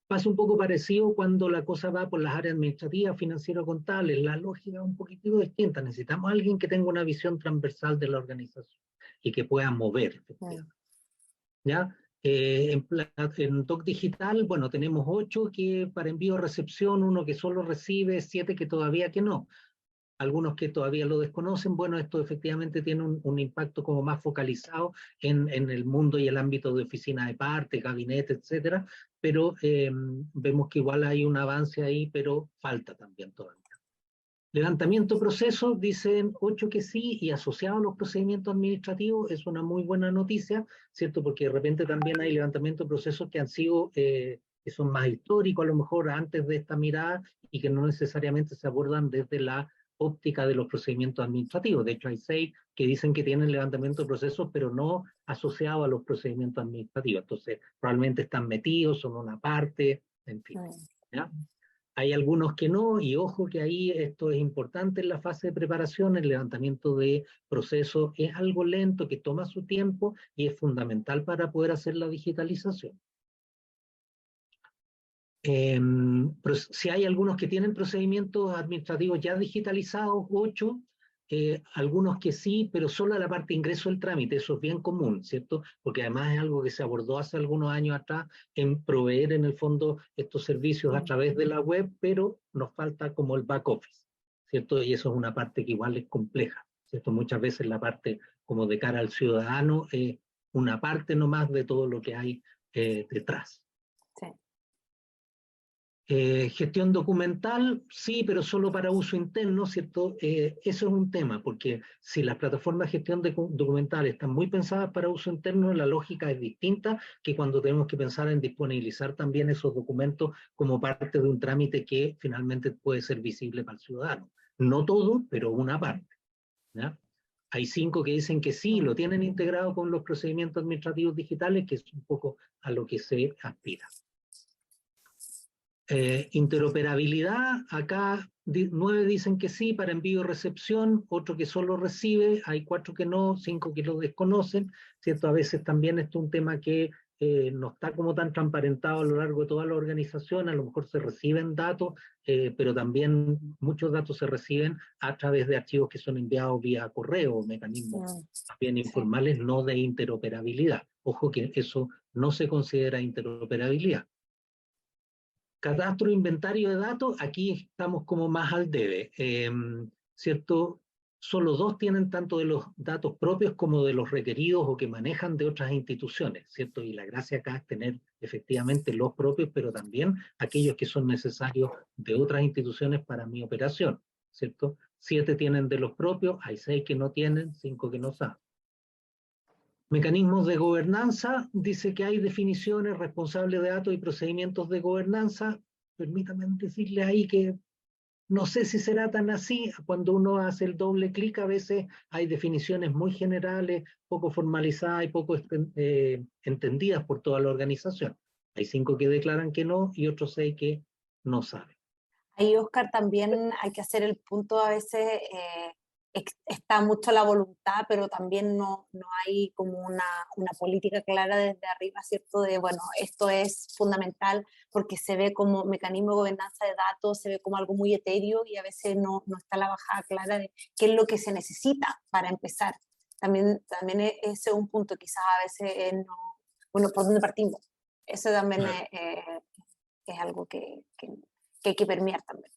Pasa un poco parecido cuando la cosa va por las áreas administrativas, financiero-contables, la lógica es un poquitito distinta. Necesitamos a alguien que tenga una visión transversal de la organización y que pueda mover, efectivamente. ¿Ya? En TOC Digital, bueno, tenemos 8 que para envío o recepción, 1 que solo recibe, 7 que todavía que no. Algunos que todavía lo desconocen, bueno, esto efectivamente tiene un impacto como más focalizado en el mundo y el ámbito de oficina de parte, gabinete, etcétera, pero vemos que igual hay un avance ahí, pero falta también todavía. Levantamiento de procesos, dicen 8 que sí, y asociado a los procedimientos administrativos es una muy buena noticia, ¿cierto? Porque de repente también hay levantamiento de procesos que han sido, que son más históricos a lo mejor antes de esta mirada y que no necesariamente se abordan desde la óptica de los procedimientos administrativos. De hecho, hay 6 que dicen que tienen levantamiento de procesos, pero no asociado a los procedimientos administrativos. Entonces, probablemente están metidos, son una parte, en fin. ¿Ya? Hay algunos que no, y ojo que ahí esto es importante en la fase de preparación, el levantamiento de procesos es algo lento, que toma su tiempo y es fundamental para poder hacer la digitalización. Si hay algunos que tienen procedimientos administrativos ya digitalizados, 8, algunos que sí, pero solo a la parte de ingreso del trámite, eso es bien común, ¿cierto? Porque además es algo que se abordó hace algunos años atrás en proveer en el fondo estos servicios a través de la web, pero nos falta como el back office, ¿cierto? Y eso es una parte que igual es compleja, ¿cierto? Muchas veces la parte como de cara al ciudadano es una parte nomás de todo lo que hay detrás. Sí. Gestión documental, sí, pero solo para uso interno, ¿cierto? Eso es un tema, porque si las plataformas de gestión documental están muy pensadas para uso interno, la lógica es distinta que cuando tenemos que pensar en disponibilizar también esos documentos como parte de un trámite que finalmente puede ser visible para el ciudadano. No todo, pero una parte. ¿Ya? Hay 5 que dicen que sí, lo tienen integrado con los procedimientos administrativos digitales, que es un poco a lo que se aspira. Interoperabilidad, acá 9 dicen que sí para envío y recepción, otro que solo recibe, hay 4 que no, 5 que lo desconocen, ¿cierto? A veces también esto es un tema que no está como tan transparentado a lo largo de toda la organización, a lo mejor se reciben datos, pero también muchos datos se reciben a través de archivos que son enviados vía correo, mecanismos bien informales, no de interoperabilidad. Ojo que eso no se considera interoperabilidad. Catastro e inventario de datos, aquí estamos como más al debe, ¿cierto? Solo 2 tienen tanto de los datos propios como de los requeridos o que manejan de otras instituciones, ¿cierto? Y la gracia acá es tener efectivamente los propios, pero también aquellos que son necesarios de otras instituciones para mi operación, ¿cierto? 7 tienen de los propios, hay 6 que no tienen, 5 que no saben. Mecanismos de gobernanza, dice que hay definiciones, responsables de datos y procedimientos de gobernanza. Permítanme decirle ahí que no sé si será tan así. Cuando uno hace el doble clic, a veces hay definiciones muy generales, poco formalizadas y poco entendidas por toda la organización. Hay 5 que declaran que no y otros 6 que no saben. Ahí, Oscar, también hay que hacer el punto, a veces está mucho la voluntad, pero también no hay como una política clara desde arriba, ¿cierto? De, bueno, esto es fundamental porque se ve como mecanismo de gobernanza de datos, se ve como algo muy etéreo y a veces no está la bajada clara de qué es lo que se necesita para empezar. También ese es un punto, quizás a veces no, bueno, ¿por dónde partimos? Eso también es algo que hay que permear también.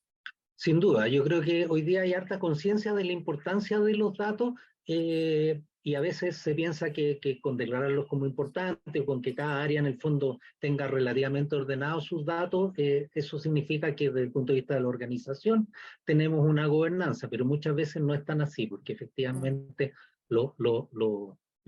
Sin duda, yo creo que hoy día hay harta conciencia de la importancia de los datos y a veces se piensa que con declararlos como importantes o con que cada área en el fondo tenga relativamente ordenados sus datos, eso significa que desde el punto de vista de la organización tenemos una gobernanza, pero muchas veces no es tan así, porque efectivamente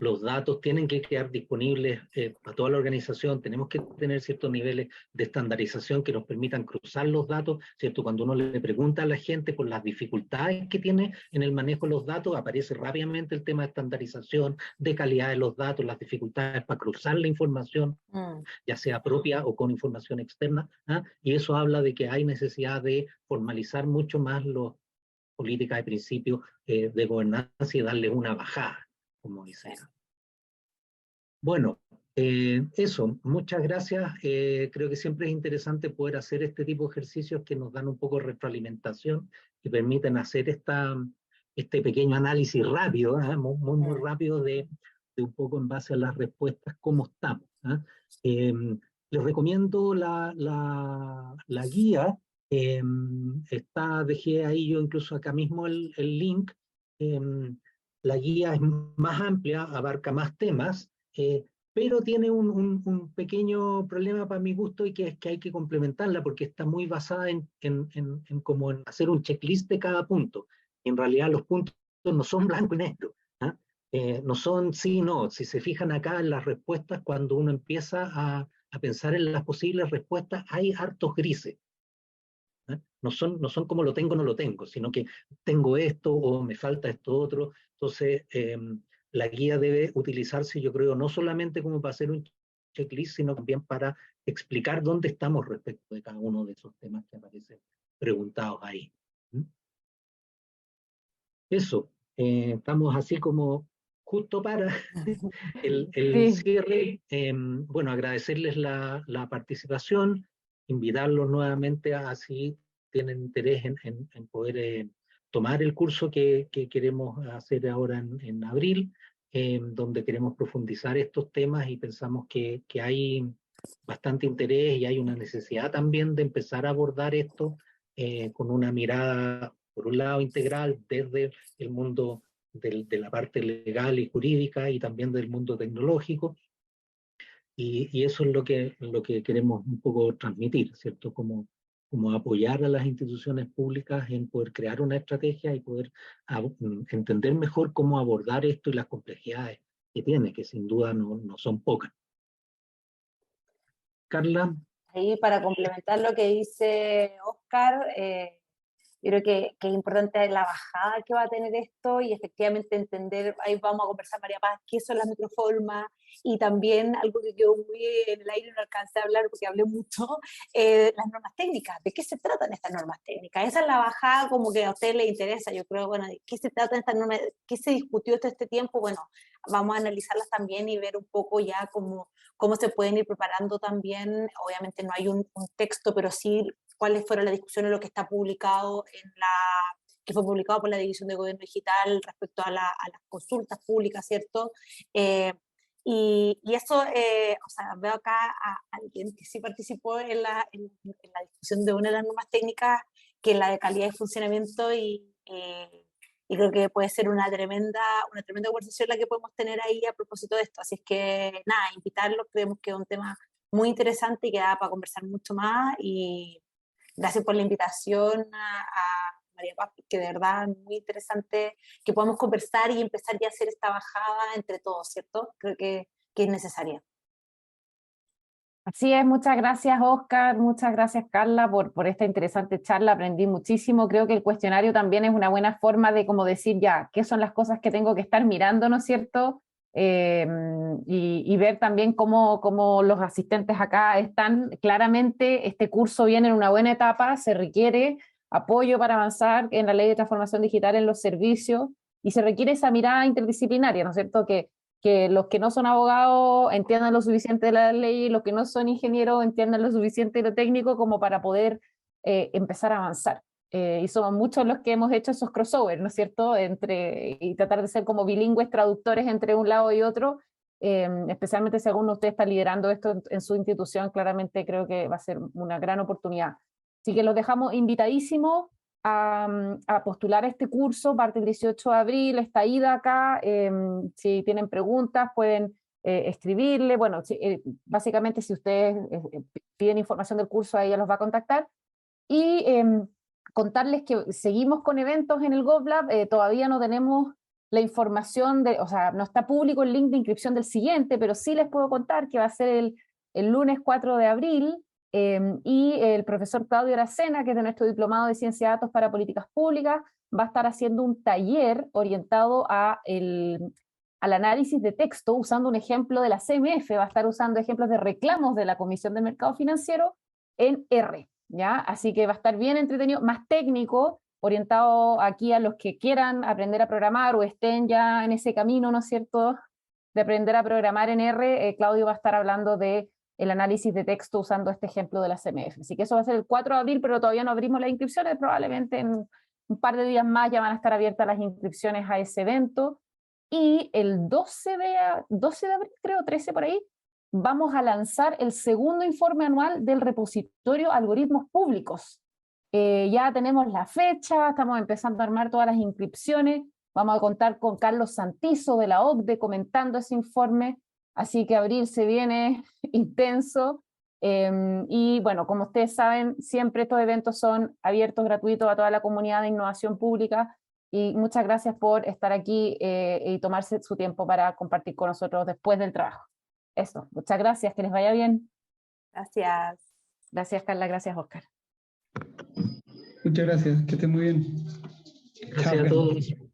los datos tienen que quedar disponibles para toda la organización, tenemos que tener ciertos niveles de estandarización que nos permitan cruzar los datos, ¿cierto? Cuando uno le pregunta a la gente por las dificultades que tiene en el manejo de los datos, aparece rápidamente el tema de estandarización, de calidad de los datos, las dificultades para cruzar la información, ya sea propia o con información externa, y eso habla de que hay necesidad de formalizar mucho más las políticas de principio de gobernanza y darle una bajada, como dice. Bueno, eso, muchas gracias. Creo que siempre es interesante poder hacer este tipo de ejercicios que nos dan un poco de retroalimentación y permiten hacer este pequeño análisis rápido, muy rápido de un poco en base a las respuestas, cómo estamos. Les recomiendo la guía. Dejé ahí yo incluso acá mismo el link. La guía es más amplia, abarca más temas, pero tiene un pequeño problema para mi gusto y que es que hay que complementarla porque está muy basada en como en hacer un checklist de cada punto. En realidad los puntos no son blanco y negro, no son sí, no. Si se fijan acá en las respuestas, cuando uno empieza a pensar en las posibles respuestas, hay hartos grises. No son como lo tengo, no lo tengo, sino que tengo esto o me falta esto otro. Entonces, la guía debe utilizarse, yo creo, no solamente como para hacer un checklist, sino también para explicar dónde estamos respecto de cada uno de esos temas que aparecen preguntados ahí. Eso, estamos así como justo para el cierre. Bueno, agradecerles la participación, invitarlos nuevamente a si tienen interés en poder tomar el curso que queremos hacer ahora en abril, donde queremos profundizar estos temas y pensamos que hay bastante interés y hay una necesidad también de empezar a abordar esto con una mirada, por un lado, integral desde el mundo de la parte legal y jurídica y también del mundo tecnológico. Y eso es lo que queremos un poco transmitir, ¿cierto? Como apoyar a las instituciones públicas en poder crear una estrategia y poder entender mejor cómo abordar esto y las complejidades que tiene, que sin duda no son pocas. Carla. Ahí, para complementar lo que dice Oscar, yo creo que es importante la bajada que va a tener esto y efectivamente entender, ahí vamos a conversar, María Paz, qué son las microformas y también algo que quedó muy en el aire, no alcancé a hablar porque hablé mucho, las normas técnicas, ¿de qué se tratan estas normas técnicas? Esa es la bajada como que a ustedes les interesa, yo creo, bueno, ¿de qué se tratan estas normas? ¿Qué se discutió todo este tiempo? Bueno, vamos a analizarlas también y ver un poco ya cómo se pueden ir preparando también, obviamente no hay un texto, pero sí cuáles fueron las discusiones, lo que está publicado que fue publicado por la División de Gobierno Digital respecto a las consultas públicas, ¿cierto? Y eso, o sea, veo acá a alguien que sí participó en la discusión de una de las normas técnicas, que es la de calidad y funcionamiento, y creo que puede ser una tremenda conversación la que podemos tener ahí a propósito de esto. Así es que, nada, invitarlos, creemos que es un tema muy interesante y que da para conversar mucho más, y gracias por la invitación a María Paz, que de verdad es muy interesante que podamos conversar y empezar ya a hacer esta bajada entre todos, ¿cierto? Creo que es necesaria. Así es, muchas gracias Oscar, muchas gracias Carla por esta interesante charla, aprendí muchísimo. Creo que el cuestionario también es una buena forma de como decir ya, qué son las cosas que tengo que estar mirando, ¿no es cierto? Y ver también cómo los asistentes acá están. Claramente este curso viene en una buena etapa, se requiere apoyo para avanzar en la ley de transformación digital en los servicios, y se requiere esa mirada interdisciplinaria, ¿no es cierto? Que los que no son abogados entiendan lo suficiente de la ley, y los que no son ingenieros entiendan lo suficiente de lo técnico como para poder empezar a avanzar. Y somos muchos los que hemos hecho esos crossovers, ¿no es cierto? Y tratar de ser como bilingües traductores entre un lado y otro, especialmente si alguno de ustedes está liderando esto en su institución. Claramente creo que va a ser una gran oportunidad. Así que los dejamos invitadísimos a postular este curso. Parte el 18 de abril, esta ida acá. Si tienen preguntas pueden escribirle. Bueno, básicamente si ustedes piden información del curso, a ella los va a contactar. Y contarles que seguimos con eventos en el GovLab. Todavía no tenemos la información, o sea, no está público el link de inscripción del siguiente, pero sí les puedo contar que va a ser el lunes 4 de abril, y el profesor Claudio Aracena, que es de nuestro diplomado de Ciencia de Datos para Políticas Públicas, va a estar haciendo un taller orientado al análisis de texto, usando un ejemplo de la CMF. Va a estar usando ejemplos de reclamos de la Comisión del Mercado Financiero en R, ¿ya? Así que va a estar bien entretenido, más técnico, orientado aquí a los que quieran aprender a programar o estén ya en ese camino, ¿no es cierto?, de aprender a programar en R. Claudio va a estar hablando de el análisis de texto usando este ejemplo de la CMF. Así que eso va a ser el 4 de abril, pero todavía no abrimos las inscripciones. Probablemente en un par de días más ya van a estar abiertas las inscripciones a ese evento. Y el 12 de abril, creo, 13 por ahí, vamos a lanzar el segundo informe anual del repositorio Algoritmos Públicos. Ya tenemos la fecha, estamos empezando a armar todas las inscripciones. Vamos a contar con Carlos Santizo de la OCDE comentando ese informe. Así que abril se viene intenso. Y bueno, como ustedes saben, siempre estos eventos son abiertos, gratuitos a toda la comunidad de innovación pública. Y muchas gracias por estar aquí y tomarse su tiempo para compartir con nosotros después del trabajo. Eso, muchas gracias, que les vaya bien. Gracias. Gracias, Carla, gracias, Oscar. Muchas gracias, que estén muy bien. Gracias a todos.